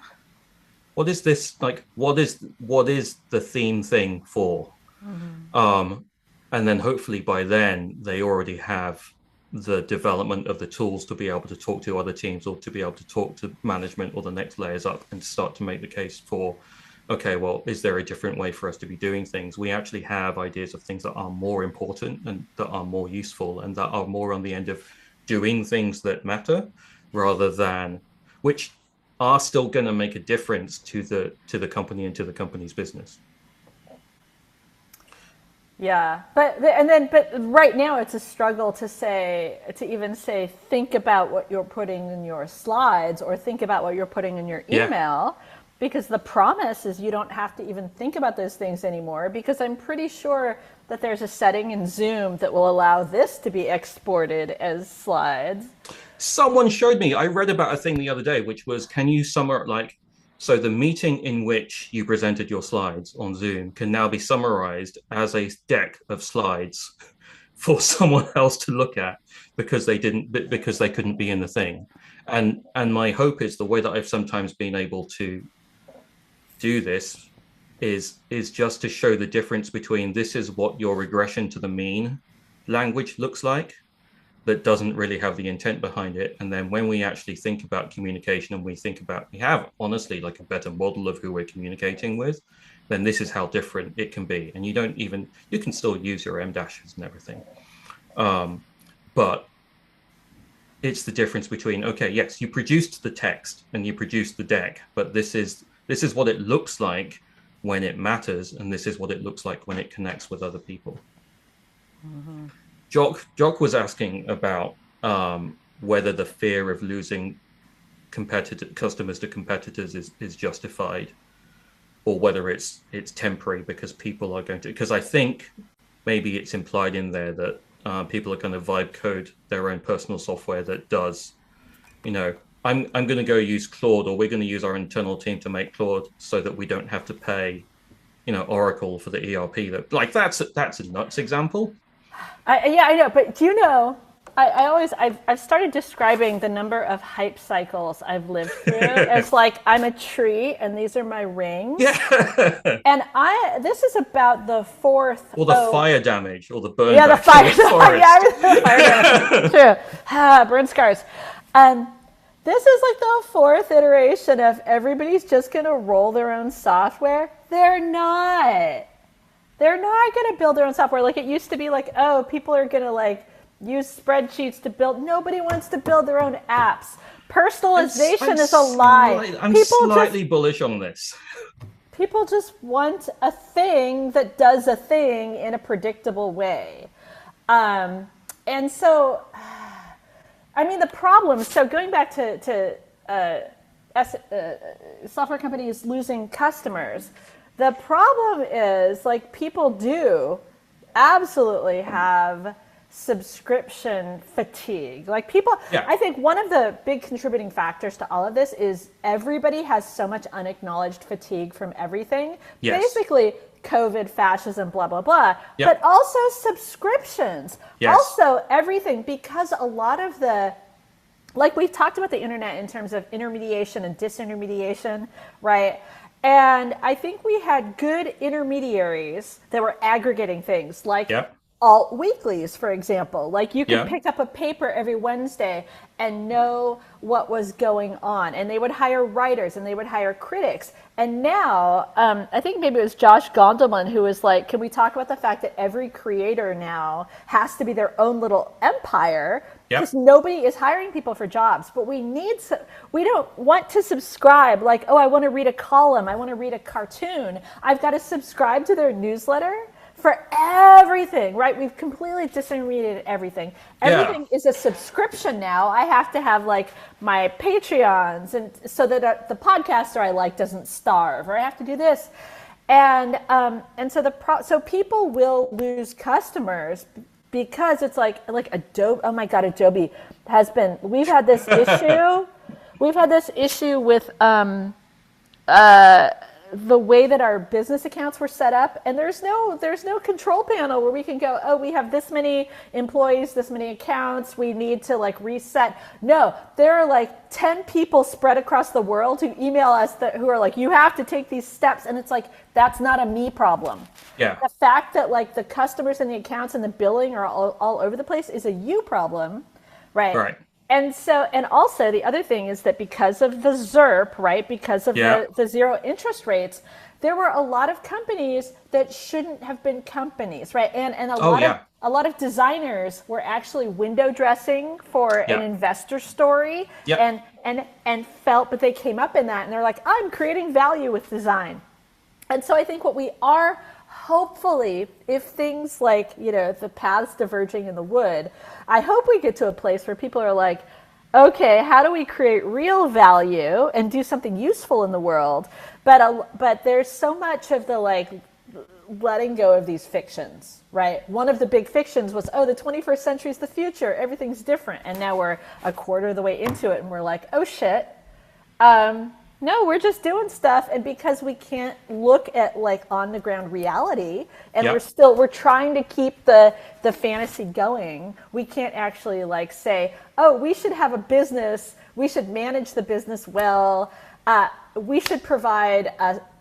What is this like? What is the theme thing for? Um, and then hopefully by then they already have the development of the tools to be able to talk to other teams, or to be able to talk to management or the next layers up, and start to make the case for, okay, well, is there a different way for us to be doing things? We actually have ideas of things that are more important and that are more useful and that are more on the end of doing things that matter, rather than, which are still going to make a difference to the company and to the company's business. Yeah, but right now it's a struggle to even say, think about what you're putting in your slides or think about what you're putting in your Yeah. email, because the promise is you don't have to even think about those things anymore, because I'm pretty sure that there's a setting in Zoom that will allow this to be exported as slides. Someone showed me, I read about a thing the other day, which was, can you summarize, like, so the meeting in which you presented your slides on Zoom can now be summarized as a deck of slides for someone else to look at, because they couldn't be in the thing. And my hope is, the way that I've sometimes been able to do this is just to show the difference between, this is what your regression to the mean language looks like, that doesn't really have the intent behind it. And then when we actually think about communication, and we have honestly like a better model of who we're communicating with, then this is how different it can be. And you can still use your M dashes and everything. But it's the difference between, okay, yes, you produced the text and you produced the deck, but this is what it looks like when it matters, and this is what it looks like when it connects with other people. Mm-hmm. Jock was asking about whether the fear of losing customers to competitors is justified, or whether it's temporary because people are going to. Because I think maybe it's implied in there that people are going to vibe code their own personal software that does, I'm going to go use Claude, or we're going to use our internal team to make Claude so that we don't have to pay, Oracle for the ERP. That's a nuts example. I know, but do you know? I've started describing the number of hype cycles I've lived through as like I'm a tree and these are my rings. Yeah. And this is about the fourth. Or the fire damage, or the burn. Yeah, the fire. The fire damage. True. Burn scars. This is like the fourth iteration of everybody's just going to roll their own software. They're not. They're not going to build their own software. Like it used to be like, oh, people are going to like use spreadsheets to build. Nobody wants to build their own apps. Personalization is a lie. I'm slightly bullish on this. People just want a thing that does a thing in a predictable way. And so, I mean, the problem, so going back to software companies losing customers, the problem is like people do absolutely have subscription fatigue. Like people, yeah. I think one of the big contributing factors to all of this is everybody has so much unacknowledged fatigue from everything. Yes. Basically, COVID, fascism, blah, blah, blah. Yep. But also subscriptions. Yes. Also everything, because a lot of like we've talked about the internet in terms of intermediation and disintermediation, right? And I think we had good intermediaries that were aggregating things like yep. alt weeklies, for example. Like you could pick up a paper every Wednesday and know what was going on. And they would hire writers and they would hire critics. And now, I think maybe it was Josh Gondelman who was like, can we talk about the fact that every creator now has to be their own little empire? Because nobody is hiring people for jobs. But we don't want to subscribe like, oh, I want to read a column. I want to read a cartoon. I've got to subscribe to their newsletter for everything, right? We've completely disintermediated everything. Everything is a subscription now. I have to have like my Patreons, and so that the podcaster I like doesn't starve, or I have to do this, and so people will lose customers because it's like Adobe. Oh my God, Adobe has been. We've had this issue. We've had this issue with the way that our business accounts were set up, and there's no control panel where we can go, oh, we have this many employees, this many accounts, we need to like reset. No, there are like 10 people spread across the world who email us who are like, you have to take these steps, and it's like, that's not a me problem. Yeah. The fact that like the customers and the accounts and the billing are all over the place is a you problem, right? Right. And also the other thing is that because of the ZIRP, right, because of the zero interest rates, there were a lot of companies that shouldn't have been companies, right? And a lot of designers were actually window dressing for an investor story and felt, but they came up in that and they're like, I'm creating value with design. And so I think what we are hopefully, if things like, the paths diverging in the wood, I hope we get to a place where people are like, okay, how do we create real value and do something useful in the world? But there's so much of the like letting go of these fictions, right? One of the big fictions was, oh, the 21st century is the future. Everything's different. And now we're a quarter of the way into it and we're like, oh shit. No, we're just doing stuff, and because we can't look at like on the ground reality, and we're trying to keep the fantasy going, we can't actually like say, oh, we should have a business, we should manage the business well, we should provide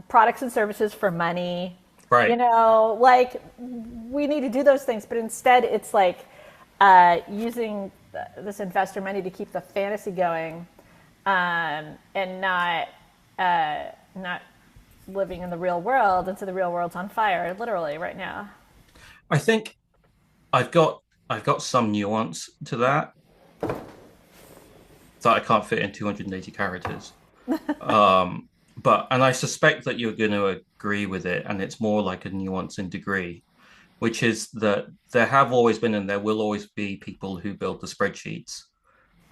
products and services for money, right? Like we need to do those things, but instead it's like using this investor money to keep the fantasy going. And not living in the real world, and so the real world's on fire, literally, right now. I think I've got I've got some nuance to that I can't fit in 280 characters. Um, but and I suspect that you're going to agree with it, and it's more like a nuance in degree, which is that there have always been and there will always be people who build the spreadsheets.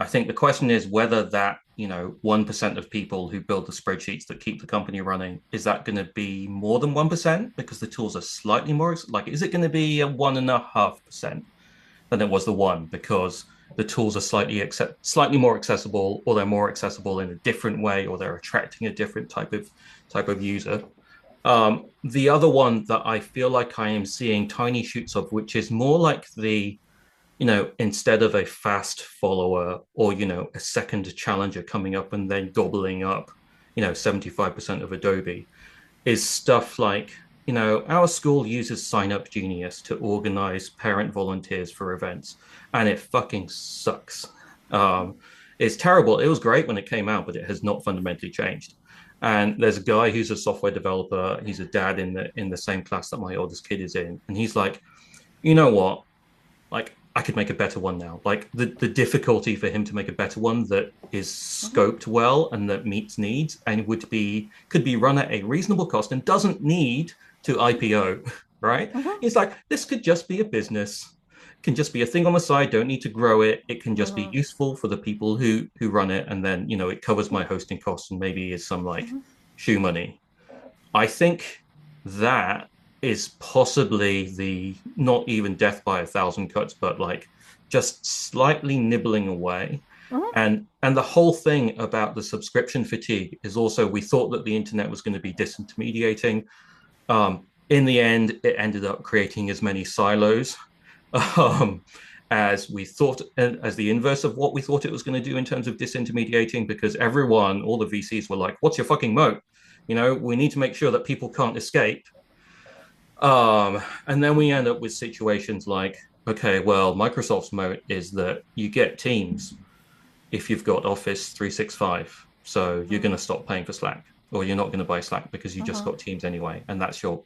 I think the question is whether that, 1% of people who build the spreadsheets that keep the company running, is that going to be more than 1% because the tools are slightly more, like, is it going to be a 1.5% than it was the one because the tools are slightly more accessible, or they're more accessible in a different way, or they're attracting a different type of user. The other one that I feel like I am seeing tiny shoots of, which is more like instead of a fast follower or, a second challenger coming up and then gobbling up, 75% of Adobe, is stuff like, our school uses Sign Up Genius to organize parent volunteers for events, and it fucking sucks. Um, it's terrible. It was great when it came out, but it has not fundamentally changed. And there's a guy who's a software developer. He's a dad in the same class that my oldest kid is in, and he's like, you know what? Like, I could make a better one now. Like the difficulty for him to make a better one that is scoped well and that meets needs and could be run at a reasonable cost and doesn't need to IPO, right? Mm-hmm. It's like this could just be a business, can just be a thing on the side, don't need to grow it. It can just be Mm-hmm. useful for the people who run it, and then it covers my hosting costs and maybe is some like Mm-hmm. shoe money. I think that is possibly the not even death by a thousand cuts, but like just slightly nibbling away. Mm-hmm. And the whole thing about the subscription fatigue is also we thought that the internet was going to be disintermediating. In the end, it ended up creating as many silos um, as we thought, as the inverse of what we thought it was going to do in terms of disintermediating, because all the VCs were like, what's your fucking moat? We need to make sure that people can't escape. And then we end up with situations like, okay, well, Microsoft's moat is that you get Teams if you've got Office 365. So you're going to stop paying for Slack, or you're not going to buy Slack because you just Mm-hmm. got Teams anyway. And that's your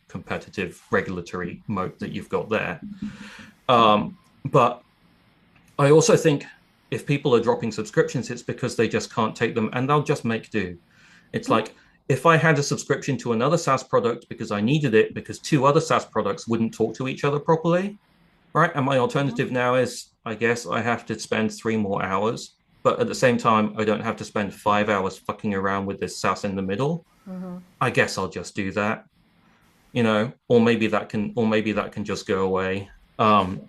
competitive regulatory moat that you've got there. But I also think if people are dropping subscriptions, it's because they just can't take them and they'll just make do. It's Mm-hmm. like if I had a subscription to another SaaS product because I needed it because two other SaaS products wouldn't talk to each other properly, right? And my alternative now is, I guess I have to spend 3 more hours, but at the same time, I don't have to spend 5 hours fucking around with this SaaS in the middle. Mm-hmm. I guess I'll just do that, or maybe that can just go away.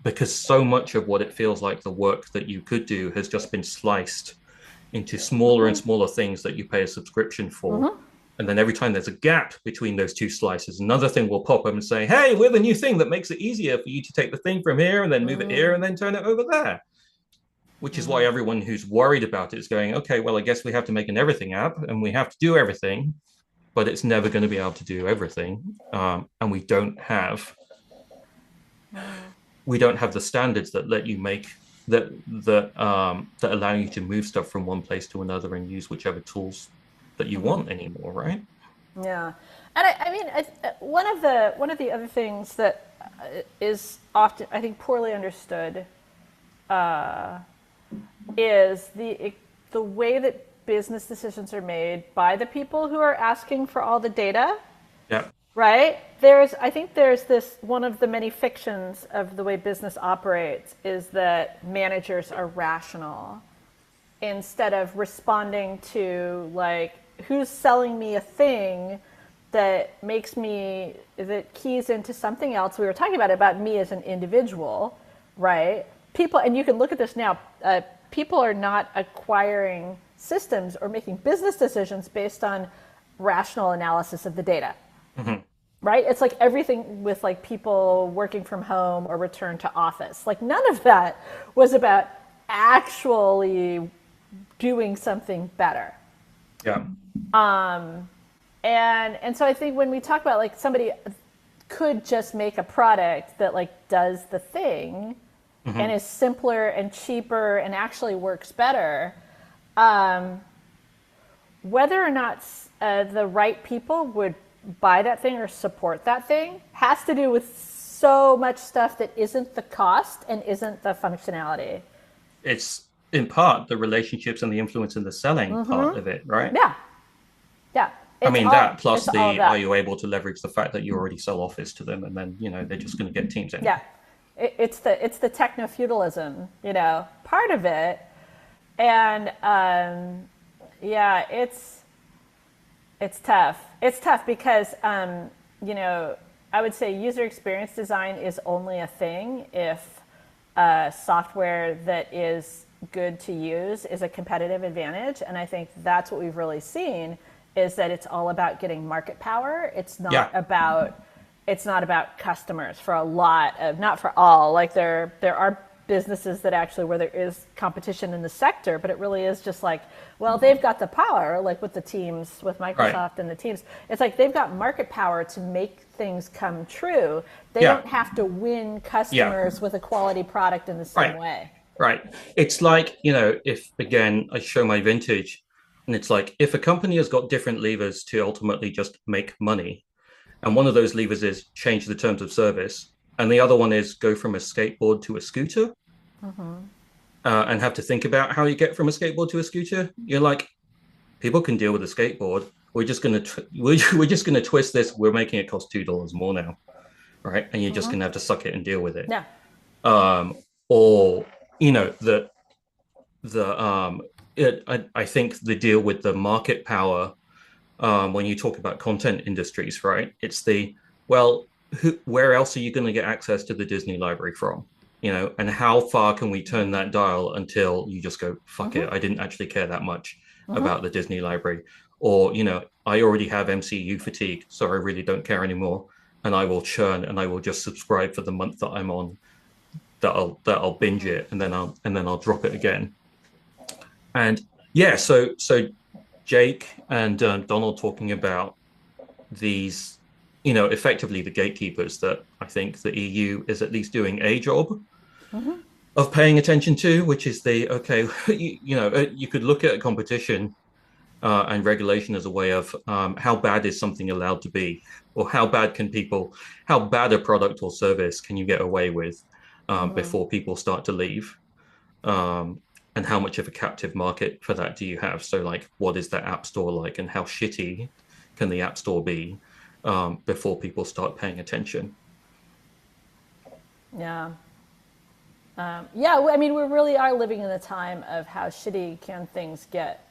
Because so much of what it feels like the work that you could do has just been sliced into smaller and Mm-hmm. smaller things that you pay a subscription for. Mm-hmm. And then every time there's a gap between those two slices, another thing will pop up and say, hey, we're the new thing that makes it easier for you to take the thing from here and then move it here and then turn it over there. Which is why Mm-hmm. everyone who's worried about it is going, okay, well, I guess we have to make an everything app and we have to do everything, but it's never going to be able to do everything. And we don't have the standards that let you make that allow you to move stuff from one place to another and use whichever tools that you Mm-hmm. want anymore, right? Yeah, and I mean, one of the other things that is often, I think, poorly understood is the way that business decisions are made by the people who are asking for all the data. Yeah. Right? I think there's this, one of the many fictions of the way business operates is that managers are rational instead of responding to, like, who's selling me a thing that keys into something else. We were talking about me as an individual, right? People, and you can look at this now, people are not acquiring systems or making business decisions based on rational analysis of the data. Mm-hmm. Right? It's like everything with like people working from home or return to office. Like none of that was about actually doing something better. Yeah. And so I think when we talk about like somebody could just make a product that like does the thing and Mm-hmm. is simpler and cheaper and actually works better, whether or not the right people would buy that thing or support that thing has to do with so much stuff that isn't the cost and isn't the functionality. It's in part the relationships and the influence and the selling part of it, right? Yeah, yeah. I mean, that plus It's all of the are that. you able to leverage the fact that you already sell Office to them, and then they're just going to get Teams Yeah, anyway. it's the techno feudalism, part of it, and yeah, it's tough. It's tough because I would say user experience design is only a thing if software that is good to use is a competitive advantage, and I think that's what we've really seen is that it's all about getting market power. Yeah, It's not about customers for a lot of, not for all. Like there are businesses that actually where there is competition in the sector, but it really is just like, well, they've got the power, like with the teams, with right. Microsoft and the teams. It's like they've got market power to make things come true. They Yeah, don't have to win yeah, customers with a quality product in the same right. way. Right. It's like, if again I show my vintage, and it's like if a company has got different levers to ultimately just make money, and one of those levers is change the terms of service, and the other one is go from a skateboard to a scooter, and have to think about how you get from a skateboard to a scooter, you're like, people can deal with a skateboard. We're just gonna twist this. We're making it cost $2 more now, right? And you're just gonna have to suck it and deal with it. Yeah. Um, or the I think the deal with the market power, when you talk about content industries, right? It's well, where else are you going to get access to the Disney library from? And how far can we turn that dial until you just go, fuck it, I didn't actually care that much about the Disney library. Or, I already have MCU fatigue, so I really don't care anymore. And I will churn and I will just subscribe for the month that I'm on, that I'll binge it, and then I'll drop it again. And yeah, so Jake and Donald talking about these, effectively the gatekeepers that I think the EU is at least doing a job of paying attention to, which is okay, you could look at competition and regulation as a way of how bad is something allowed to be, or how bad a product or service can you get away with before people start to leave. And how much of a captive market for that do you have? So, like, what is that app store like, and how shitty can the app store be before people start paying attention? Yeah. Yeah, I mean, we really are living in a time of how shitty can things get.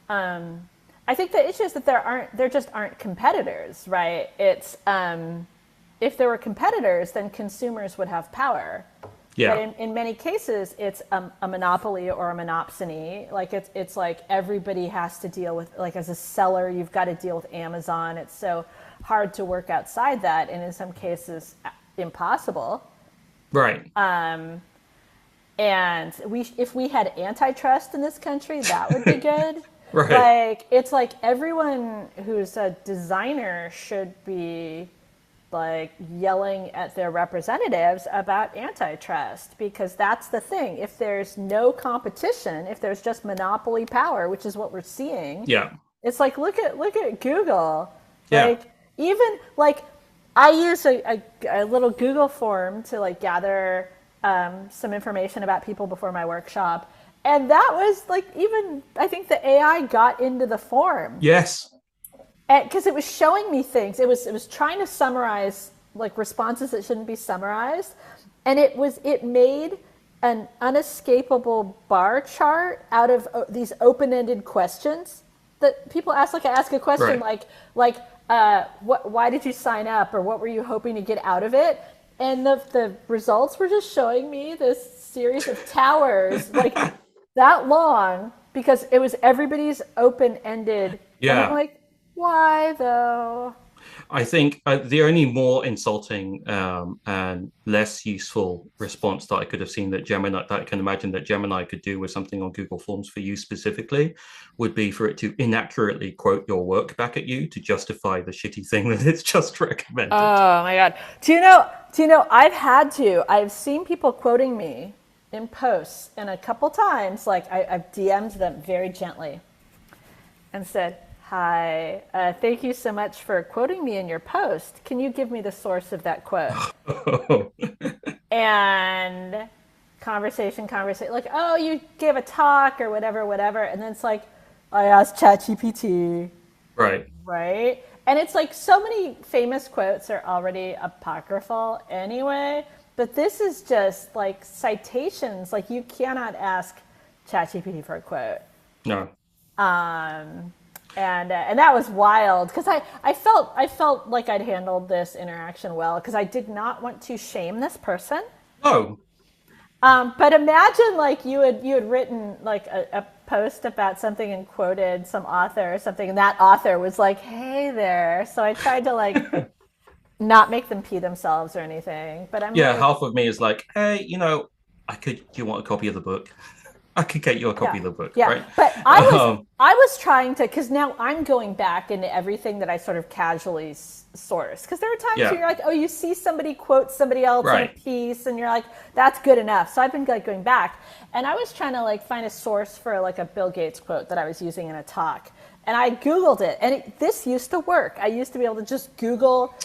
I think the issue is that there just aren't competitors, right? It's if there were competitors, then consumers would have power. But Yeah, in many cases, it's a monopoly or a monopsony. Like it's like everybody has to deal with, like as a seller, you've got to deal with Amazon. It's so hard to work outside that, and in some cases, impossible. right, And if we had antitrust in this country, that would be good. right, Like it's like everyone who's a designer should be like yelling at their representatives about antitrust, because that's the thing. If there's no competition, if there's just monopoly power, which is what we're seeing, yeah, it's like look at Google. yeah, Like even like I use a little Google form to like gather some information about people before my workshop, and that was like, even I think the AI got into the form yes, because it was showing me things. It was trying to summarize like responses that shouldn't be summarized, and it made an unescapable bar chart out of these open-ended questions that people ask. Like I ask a question right, why did you sign up, or what were you hoping to get out of it? And the results were just showing me this series of towers like that long, because it was everybody's open-ended, and I'm yeah. like, why though? I think the only more insulting and less useful response that I could have seen that I can imagine that Gemini could do with something on Google Forms for you specifically would be for it to inaccurately quote your work back at you to justify the shitty thing that it's just recommended. Oh my god. I've seen people quoting me in posts, and a couple times like I've DM'd them very gently and said, Hi. Thank you so much for quoting me in your post. Can you give me the source of that quote? And conversation, like, oh, you gave a talk or whatever, whatever. And then it's like, I asked ChatGPT, Right. right? And it's like so many famous quotes are already apocryphal anyway, but this is just like citations. Like you cannot ask ChatGPT for a quote. No. Um, and that was wild because I felt like I'd handled this interaction well because I did not want to shame this person. Oh, But imagine like you had written like a post about something and quoted some author or something, and that author was like, "Hey there." So I tried to like not make them pee themselves or anything. But I'm yeah. like, Half of me is like, hey, I could. Do you want a copy of the book? I could get you a copy yeah, of the book, yeah. right? But Um, I was trying to because now I'm going back into everything that I sort of casually source because there are times yeah. where you're like, oh, you see somebody quote somebody else in a Right. piece, and you're like, that's good enough. So I've been like going back, and I was trying to like find a source for like a Bill Gates quote that I was using in a talk, and I Googled it, and this used to work. I used to be able to just Google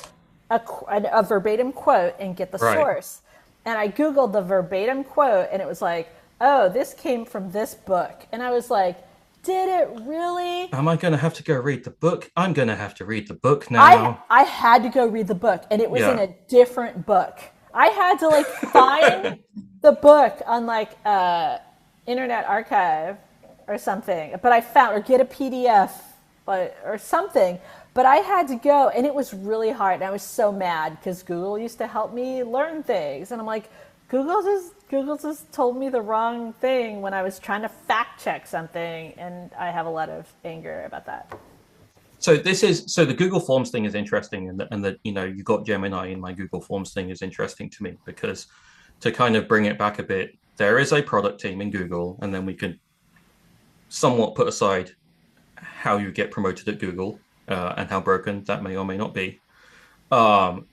a verbatim quote and get the Right. source. And I Googled the verbatim quote and it was like, oh, this came from this book. And I was like, did it really? Am I going to have to go read the book? I'm going to have to read the book I now. I had to go read the book and it was in Yeah. a different book. I had to like find the book on like Internet Archive or something, but I found or get a PDF or something. But I had to go, and it was really hard. And I was so mad because Google used to help me learn things, and I'm like, Google just told me the wrong thing when I was trying to fact check something, and I have a lot of anger about that. So the Google Forms thing is interesting, and that you got Gemini in my Google Forms thing is interesting to me because to kind of bring it back a bit, there is a product team in Google, and then we can somewhat put aside how you get promoted at Google and how broken that may or may not be. Um,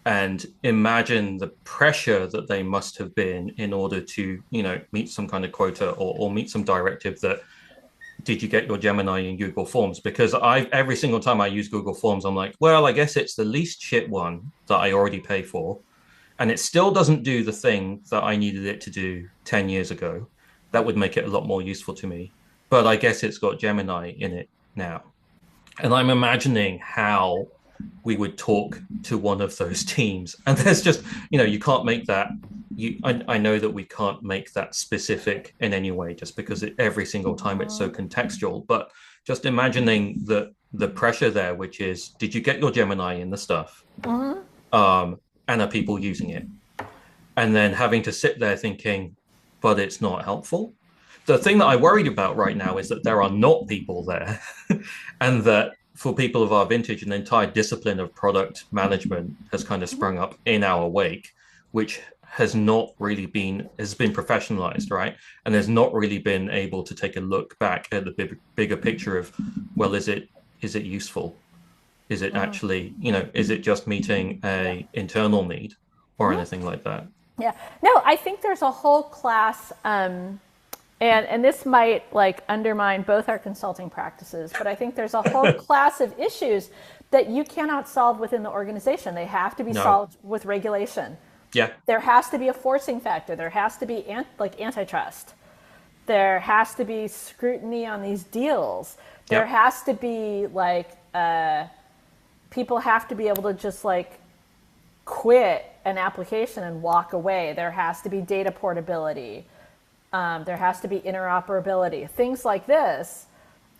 and imagine the pressure that they must have been in order to, meet some kind of quota or meet some directive that did you get your Gemini in Google Forms? Because every single time I use Google Forms, I'm like, well, I guess it's the least shit one that I already pay for. And it still doesn't do the thing that I needed it to do 10 years ago. That would make it a lot more useful to me. But I guess it's got Gemini in it now. And I'm imagining how we would talk to one of those teams. And there's just, you can't make that. I know that we can't make that specific in any way just because every single time it's so contextual. But just imagining the pressure there, which is, did you get your Gemini in the stuff? And are people using it? And then having to sit there thinking, but it's not helpful. The thing that I worried about right now is that there are not people there, and that for people of our vintage, an entire discipline of product management has kind of sprung up in our wake, which has not really been professionalized, right? And has not really been able to take a look back at the bigger picture of, well, is it useful? Is it actually, is it just meeting Yeah. a internal need or anything like that? Yeah. No, I think there's a whole class, and this might like undermine both our consulting practices, but I think there's a whole class of issues that you cannot solve within the organization. They have to be No. solved with regulation. Yeah. There has to be a forcing factor. There has to be like antitrust. There has to be scrutiny on these deals. There Yeah. has to be like people have to be able to just like quit an application and walk away. There has to be data portability. There has to be interoperability. Things like this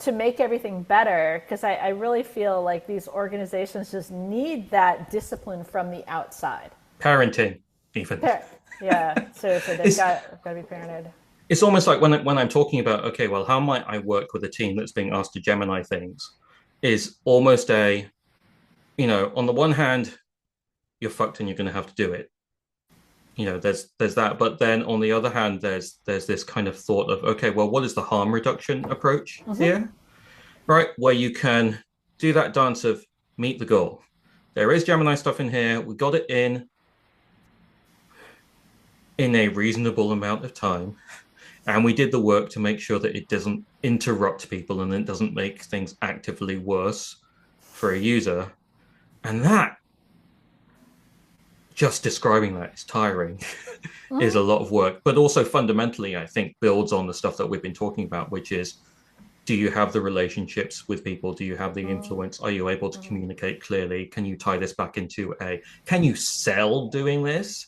to make everything better. Because I really feel like these organizations just need that discipline from the outside. Parenting, even. Yeah, seriously, they've it's got to be parented. it's almost like when I'm talking about, okay, well, how might I work with a team that's being asked to Gemini things is almost on the one hand, you're fucked and you're going to have to do it. There's that, but then on the other hand, there's this kind of thought of, okay, well, what is the harm reduction approach here, right? Where you can do that dance of meet the goal. There is Gemini stuff in here. We got it in a reasonable amount of time, And we did the work to make sure that it doesn't interrupt people and it doesn't make things actively worse for a user. And that, just describing that is tiring, is a lot of work. But also fundamentally, I think builds on the stuff that we've been talking about, which is, do you have the relationships with people? Do you have the influence? Are you able to communicate clearly? Can you tie this back into can you sell doing this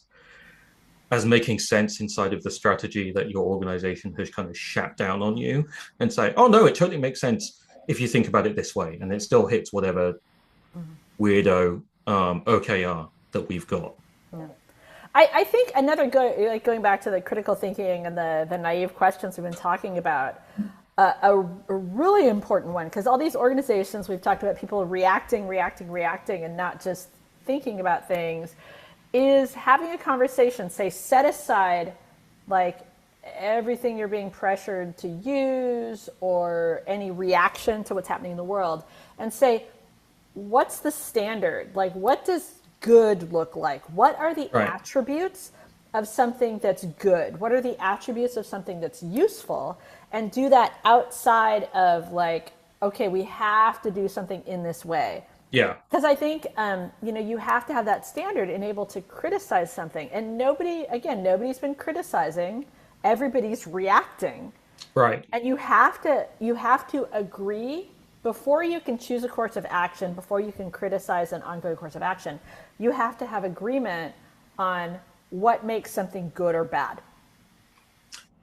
as making sense inside of the strategy that your organization has kind of shut down on you, and say, oh no, it totally makes sense if you think about it this way, and it still hits whatever weirdo OKR that we've got. Yeah. I think another going back to the critical thinking and the naive questions we've been talking about, a really important one, because all these organizations we've talked about, people reacting, and not just thinking about things, is having a conversation. Say, set aside like everything you're being pressured to use or any reaction to what's happening in the world, and say, what's the standard? Like, what does good look like? What are the attributes of something that's good? What are the attributes of something that's useful? And do that outside of like, okay, we have to do something in this way. Yeah. Because I think, you have to have that standard and able to criticize something. And nobody's been criticizing. Everybody's reacting. Right. And you have to agree before you can choose a course of action, before you can criticize an ongoing course of action. You have to have agreement on what makes something good or bad.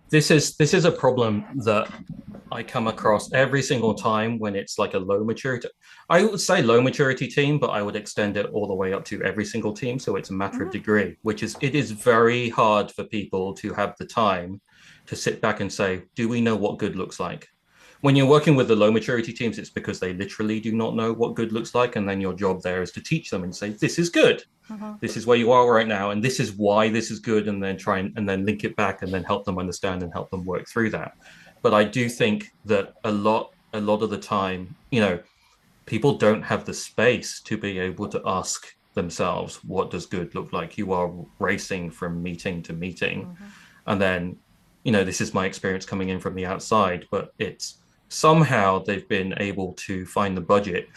This is a problem that I come across every single time when it's like a low maturity. I would say low maturity team, but I would extend it all the way up to every single team. So it's a matter of degree, it is very hard for people to have the time to sit back and say, do we know what good looks like? When you're working with the low maturity teams, it's because they literally do not know what good looks like. And then your job there is to teach them and say, this is good. This is where you are right now. And this is why this is good. And then and then link it back and then help them understand and help them work through that. But I do think that a lot of the time, people don't have the space to be able to ask themselves, what does good look like? You are racing from meeting to meeting. And then, this is my experience coming in from the outside, but it's somehow they've been able to find the budget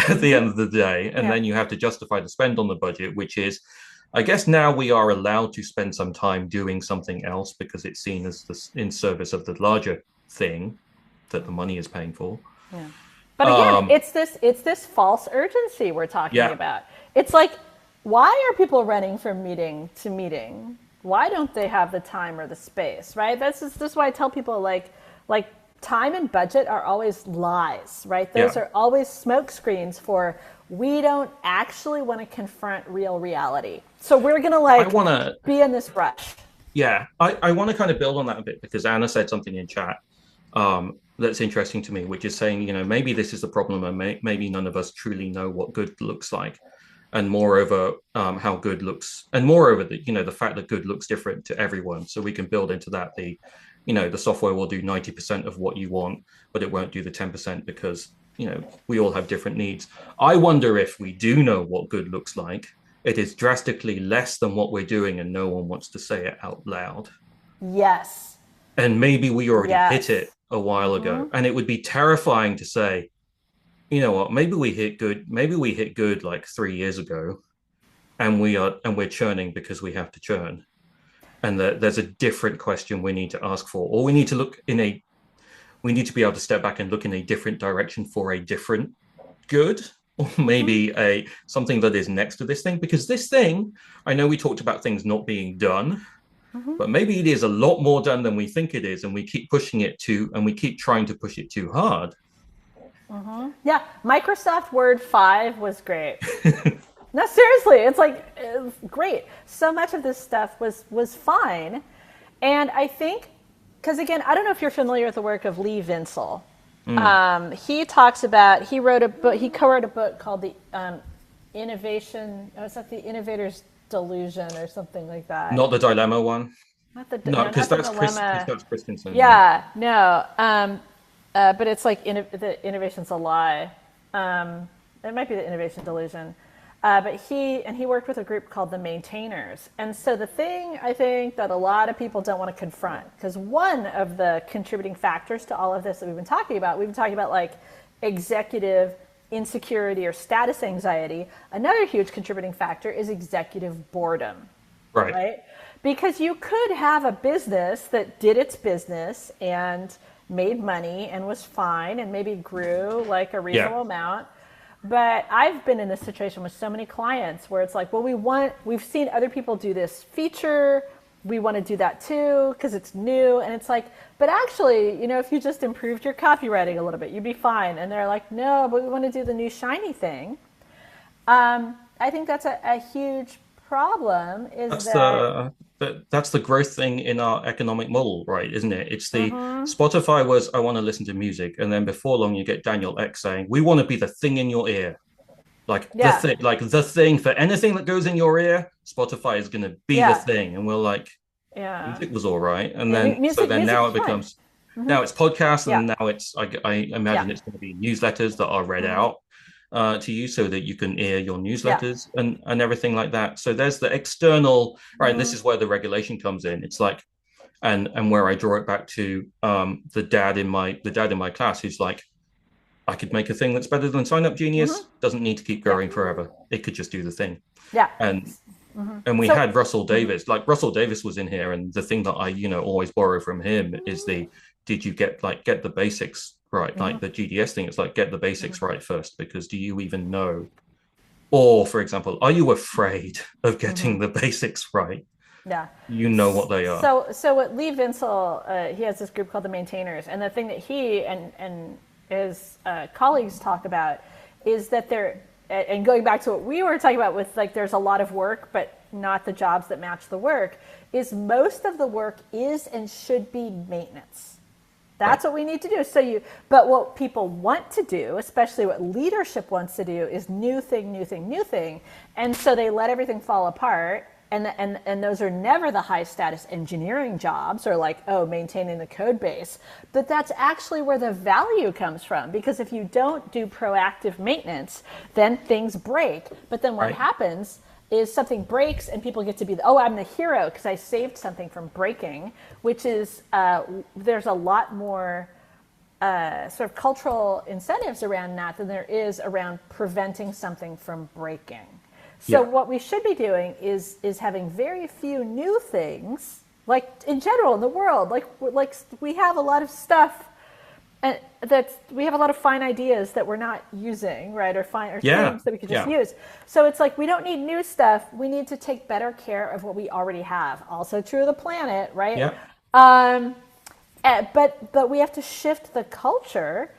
at the end of the day. And then you have to justify the spend on the budget, which is, I guess now we are allowed to spend some time doing something else because it's seen as in service of the larger thing that the money is paying for. Yeah. But again, it's this false urgency we're talking about. It's like, why are people running from meeting to meeting? Why don't they have the time or the space, right? This is why I tell people like time and budget are always lies, right? Those are always smoke screens for, we don't actually want to confront real reality. So we're going to be in this rush. Yeah, I want to kind of build on that a bit because Anna said something in chat that's interesting to me, which is saying, maybe this is the problem and maybe none of us truly know what good looks like. And moreover, how good looks, and moreover, the fact that good looks different to everyone. So we can build into that the software will do 90% of what you want, but it won't do the 10% because, we all have different needs. I wonder if we do know what good looks like, it is drastically less than what we're doing and no one wants to say it out loud. Yes. And maybe we already hit it a while ago. And it would be terrifying to say, you know what, maybe we hit good like 3 years ago and we're churning because we have to churn. And there's a different question we need to ask for, or we need to we need to be able to step back and look in a different direction for a different good, or maybe something that is next to this thing. Because this thing, I know we talked about things not being done, but maybe it is a lot more done than we think it is, and we keep pushing it and we keep trying to push it too hard. Yeah, Microsoft Word 5 was great. No, seriously, it's great. So much of this stuff was fine. And I think, because again, I don't know if you're familiar with the work of Lee Vinsel. He talks about, he co-wrote a book called The Innovation, it's like The Innovator's Delusion or something like that. Not the dilemma one? No, because that's Christensen. Yeah, no. But it's like the innovation's a lie. It might be the innovation delusion. But he worked with a group called the Maintainers. And so the thing I think that a lot of people don't want to confront, because one of the contributing factors to all of this that we've been talking about like executive insecurity or status anxiety. Another huge contributing factor is executive boredom, Right. right? Because you could have a business that did its business and made money and was fine and maybe grew like a Yeah. reasonable amount. But I've been in this situation with so many clients where it's like, well, we've seen other people do this feature. We want to do that too because it's new. And it's like, but actually, if you just improved your copywriting a little bit, you'd be fine. And they're like, no, but we want to do the new shiny thing. I think that's a huge problem is That's that, that's the growth thing in our economic model, right? Isn't it? It's the Spotify was I want to listen to music, and then before long you get Daniel X saying we want to be the thing in your ear, yeah, like the thing for anything that goes in your ear. Spotify is going to be the yeah, thing, and we're like, yeah. music was all right, and Yeah, then music now is it fine. becomes now it's podcasts, Yeah, and now it's I yeah, imagine it's going to be newsletters that are read out to you so that you can air your yeah. newsletters and everything like that. So there's the external, right? And this is where the regulation comes in. It's like and where I draw it back to the dad in my class who's like, I could make a thing that's better than Sign Up Genius. Doesn't need to keep Yeah, growing forever. It could just do the thing. yeah. And and we So, had Russell Davis. Like Russell Davis was in here, and the thing that I always borrow from him is the did you get the basics right? Like the GDS thing, it's like get the basics right first, because do you even know? Or for example, are you afraid of getting the basics right? yeah. You know what they are. So what Lee Vinsel, he has this group called the Maintainers, and the thing that he and his colleagues talk about is that they're, and going back to what we were talking about with like there's a lot of work, but not the jobs that match the work, is most of the work is and should be maintenance. Right. That's what we need to do. But what people want to do, especially what leadership wants to do, is new thing, new thing, new thing. And so they let everything fall apart. And those are never the high status engineering jobs or like, oh, maintaining the code base. But that's actually where the value comes from. Because if you don't do proactive maintenance, then things break. But then what Right. happens is something breaks and people get to be, oh, I'm the hero because I saved something from breaking, which is, there's a lot more sort of cultural incentives around that than there is around preventing something from breaking. So Yeah. what we should be doing is having very few new things, like in general in the world, like we have a lot of stuff and that we have a lot of fine ideas that we're not using, right? Or fine or Yeah. things that we could just Yeah. use. So it's like we don't need new stuff. We need to take better care of what we already have. Also true of the planet, right? Yeah. Um, but we have to shift the culture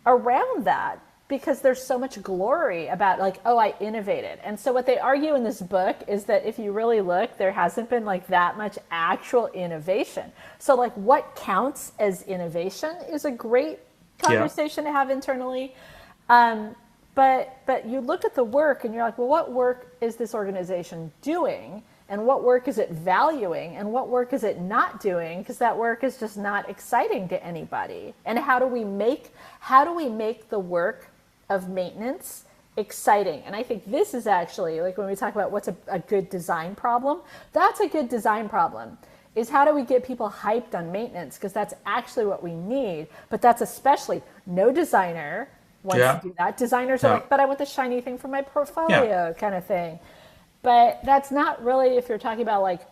around that because there's so much glory about like, oh, I innovated. And so what they argue in this book is that if you really look, there hasn't been like that much actual innovation. So like what counts as innovation is a great Yeah. conversation to have internally. But you look at the work and you're like, well, what work is this organization doing? And what work is it valuing? And what work is it not doing? Because that work is just not exciting to anybody. And how do we make the work of maintenance exciting? And I think this is actually, like when we talk about what's a good design problem, that's a good design problem. Is how do we get people hyped on maintenance? Because that's actually what we need. But that's especially, no designer wants Yeah. to do that. Designers are Yeah. like, but I want the shiny thing for my Yeah. portfolio kind of thing. But that's not really if you're talking about like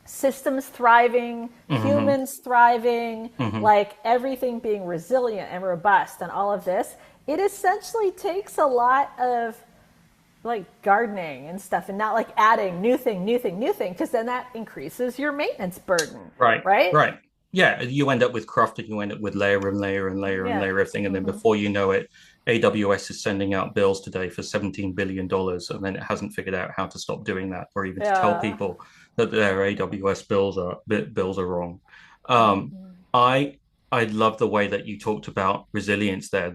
systems thriving, Mm-hmm. humans thriving, Mm-hmm. like everything being resilient and robust and all of this. It essentially takes a lot of like gardening and stuff and not like adding new thing, new thing, new thing, because then that increases your maintenance burden, Right. right? Right. Yeah. You end up with craft and you end up with layer and layer and layer and Yeah. layer of thing. And then before you know it, AWS is sending out bills today for $17 billion. And then it hasn't figured out how to stop doing that or even to tell Yeah. people that their AWS bills are wrong. Um, I I love the way that you talked about resilience there.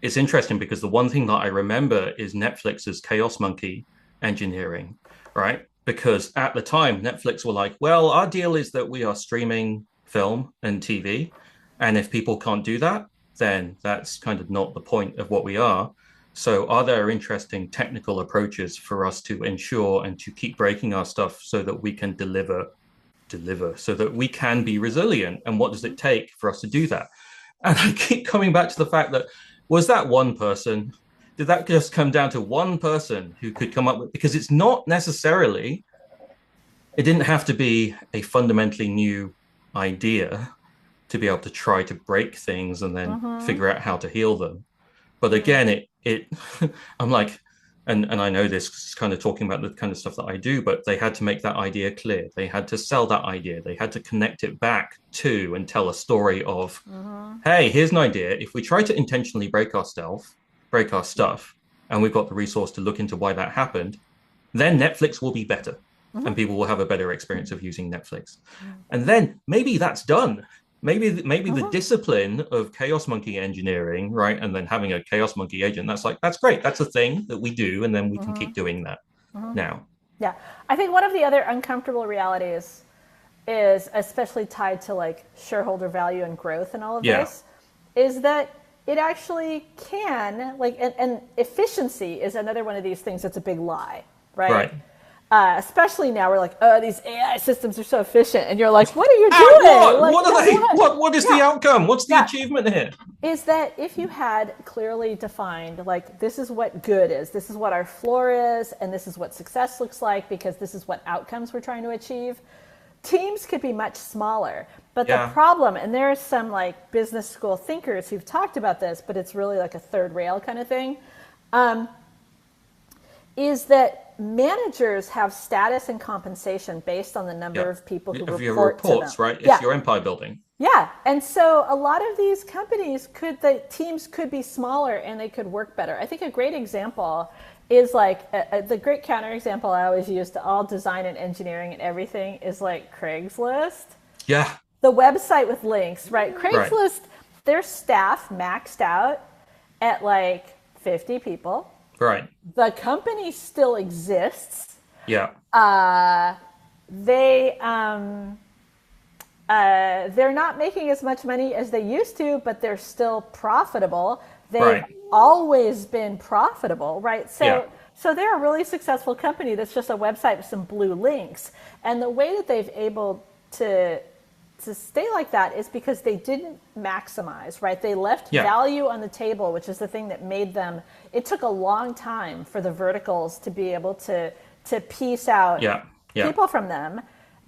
It's interesting because the one thing that I remember is Netflix's Chaos Monkey engineering, right? Because at the time, Netflix were like, well, our deal is that we are streaming film and TV. And if people can't do that, then that's kind of not the point of what we are. So are there interesting technical approaches for us to ensure and to keep breaking our stuff so that we can deliver so that we can be resilient? And what does it take for us to do that? And I keep coming back to the fact that, was that one person? Did that just come down to one person who could come up with, because it's not necessarily, it didn't have to be a fundamentally new idea to be able to try to break things and then Mm-hmm. figure out how to heal them. But again, it I'm like, and I know this is kind of talking about the kind of stuff that I do, but they had to make that idea clear. They had to sell that idea. They had to connect it back to and tell a story of, Mm-hmm. hey, here's an idea. If we try to intentionally break our stuff, and we've got the resource to look into why that happened, then Netflix will be better Mm-hmm. and people will have a better experience of using Netflix. And then maybe that's done. Maybe the Mm-hmm. discipline of chaos monkey engineering, right? And then having a chaos monkey agent, that's great. That's a thing that we do, and then we can Mm-hmm. keep doing that now. Yeah, I think one of the other uncomfortable realities is especially tied to like shareholder value and growth and all of Yeah. this is that it actually can like and efficiency is another one of these things that's a big lie, right? Right. Especially now we're like, oh, these AI systems are so efficient, and you're like, what are you At doing? what? Like, What are at they? what? What is the Yeah, outcome? What's the yeah. achievement here? Is that if you had clearly defined, like, this is what good is, this is what our floor is, and this is what success looks like because this is what outcomes we're trying to achieve, teams could be much smaller. But the Yeah. problem, and there are some like business school thinkers who've talked about this, but it's really like a third rail kind of thing, is that managers have status and compensation based on the number Yeah. of people who Of your report to them. reports, right? It's Yeah, your empire building. yeah, and so a lot of these companies the teams could be smaller and they could work better. I think a great example is like the great counterexample I always use to all design and engineering and everything is like Craigslist, Yeah. the website with links, right? Right. Craigslist, their staff maxed out at like 50 people. Right. The company still exists. Yeah. They they're not making as much money as they used to, but they're still profitable. They've Right. always been profitable, right? Yeah. So they're a really successful company that's just a website with some blue links. And the way that they've able to stay like that is because they didn't maximize, right? They left Yeah. value on the table, which is the thing that made them. It took a long time for the verticals to be able to piece out Yeah. Yeah. people from them.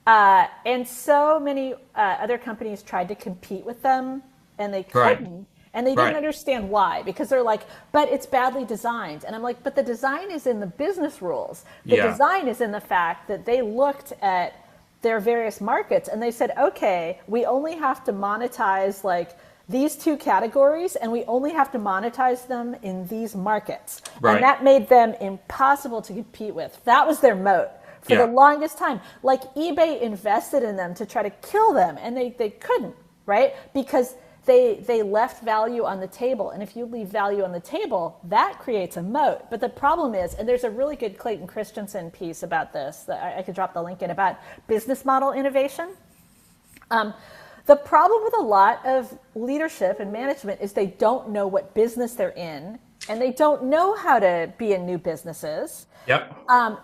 And so many other companies tried to compete with them, and they Right. couldn't. And they didn't Right. understand why, because they're like, but it's badly designed. And I'm like, but the design is in the business rules. The Yeah. design is in the fact that they looked at their various markets and they said, okay, we only have to monetize like these two categories and we only have to monetize them in these markets. Right. And that made them impossible to compete with. That was their moat for the Yeah. longest time. Like eBay invested in them to try to kill them and they couldn't, right? Because they left value on the table. And if you leave value on the table, that creates a moat. But the problem is, and there's a really good Clayton Christensen piece about this that I could drop the link in about business model innovation. The problem with a lot of leadership and management is they don't know what business they're in and they don't know how to be in new businesses. Yep. And,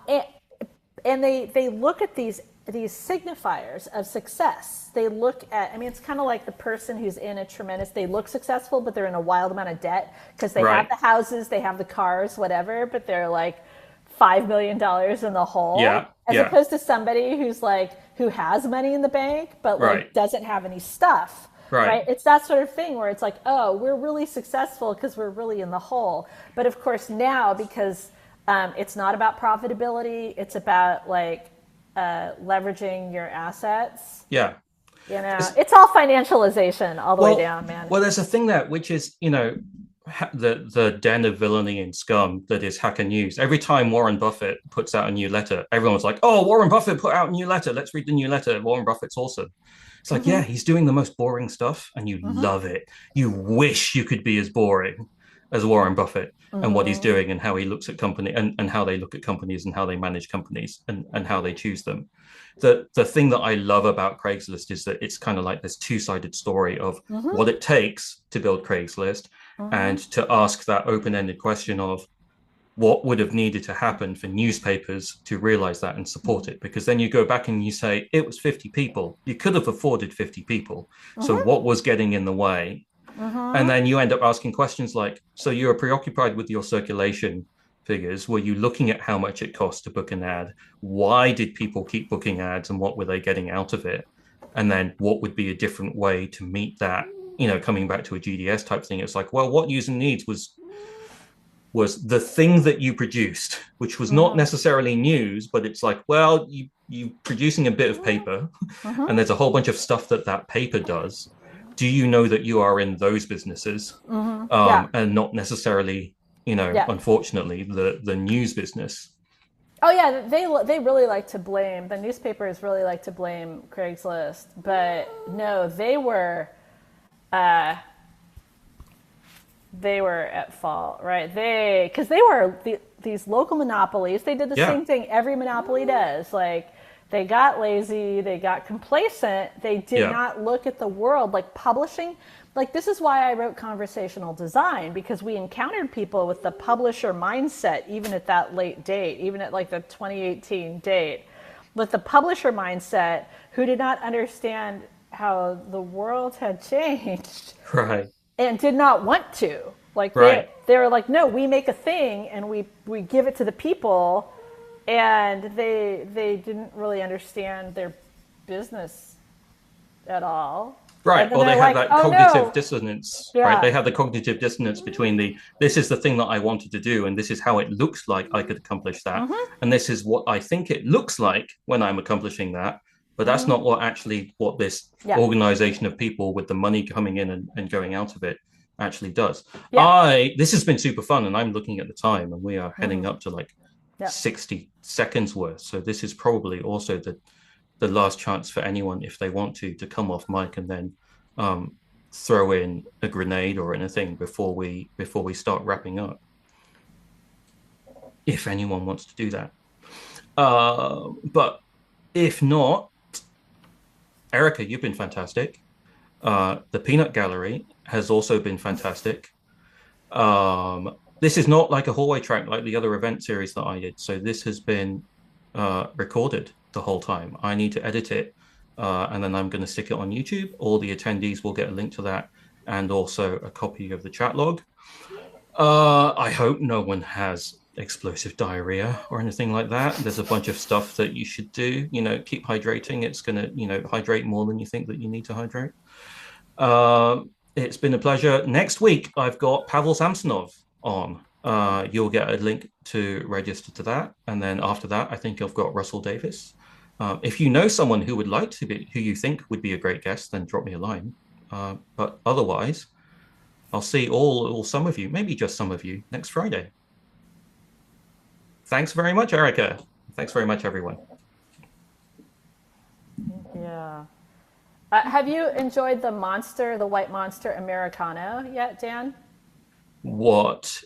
and they look at these signifiers of success. They look at, I mean, it's kind of like the person who's in a tremendous, they look successful, but they're in a wild amount of debt because they have Right. the houses, they have the cars, whatever, but they're like $5 million in the hole. Yeah. As Yeah. opposed to somebody who's like, who has money in the bank, but like Right. doesn't have any stuff. Right. It's that sort of thing where it's like, oh, we're really successful because we're really in the hole. But of course now, because it's not about profitability, it's about like leveraging your assets. Yeah. You know, It's- it's all financialization all the way down, man. Well, there's a thing there which is, the den of villainy and scum that is Hacker News. Every time Warren Buffett puts out a new letter, everyone's like, "Oh, Warren Buffett put out a new letter. Let's read the new letter. Warren Buffett's awesome." It's like, yeah, he's doing the most boring stuff, and you love it. You wish you could be as boring as Warren Buffett and what he's doing and how he looks at company and how they look at companies and how they manage companies and how they choose them. The thing that I love about Craigslist is that it's kind of like this two-sided story of what it takes to build Craigslist and to ask that open-ended question of what would have needed to happen for newspapers to realize that and support it. Because then you go back and you say, it was 50 people. You could have afforded 50 people. So what was getting in the way? And then you end up asking questions like, so you were preoccupied with your circulation figures. Were you looking at how much it costs to book an ad? Why did people keep booking ads and what were they getting out of it? And then what would be a different way to meet that? Coming back to a GDS type thing, it's like, well, what user needs was the thing that you produced, which was not necessarily news, but it's like, well, you producing a bit of paper, and there's a whole bunch of stuff that paper does. Do you know that you are in those businesses, Yeah. and not necessarily, Yeah. unfortunately, the news business? Oh yeah, they really like to blame the newspapers. Really like to blame Craigslist, but no, they were at fault, right? Because they were these local monopolies. They did the Yeah, same thing every monopoly does. Like they got lazy, they got complacent. They did yeah, not look at the world like publishing. Like this is why I wrote conversational design because we encountered people with the publisher mindset even at that late date, even at like the 2018 date, with the publisher mindset who did not understand how the world had changed right, and did not want to. Like right. they were like, no, we make a thing and we give it to the people, and they didn't really understand their business at all. And Right. then Or they're they have like, that oh cognitive no, dissonance, right? They yeah, have the cognitive dissonance between this is the thing that I wanted to do, and this is how it looks like I could accomplish that. And this is what I think it looks like when I'm accomplishing that. But that's not what this yeah, organization of people with the money coming in and going out of it actually does. yeah, This has been super fun, and I'm looking at the time, and we are heading up to like yeah. 60 seconds worth. So this is probably also the last chance for anyone, if they want to come off mic and then um, throw in a grenade or anything before we start wrapping up. If anyone wants to do that, but if not, Erika, you've been fantastic. The Peanut Gallery has also been fantastic. This is not like a hallway track like the other event series that I did. So this has been recorded the whole time. I need to edit it, and then I'm going to stick it on YouTube. All the attendees will get a link to that and also a copy of the chat log. I hope no one has explosive diarrhea or anything like that. There's a bunch of stuff that you should do. Keep hydrating. It's going to, hydrate more than you think that you need to hydrate. It's been a pleasure. Next week, I've got Pavel Samsonov on. You'll get a link to register to that. And then after that, I think I've got Russell Davis. If you know someone who would like to be, who you think would be a great guest, then drop me a line. But otherwise, I'll see all some of you, maybe just some of you, next Friday. Thanks very much, Erika. Thanks very much, everyone. Yeah. Have you enjoyed the White Monster Americano yet, Dan? What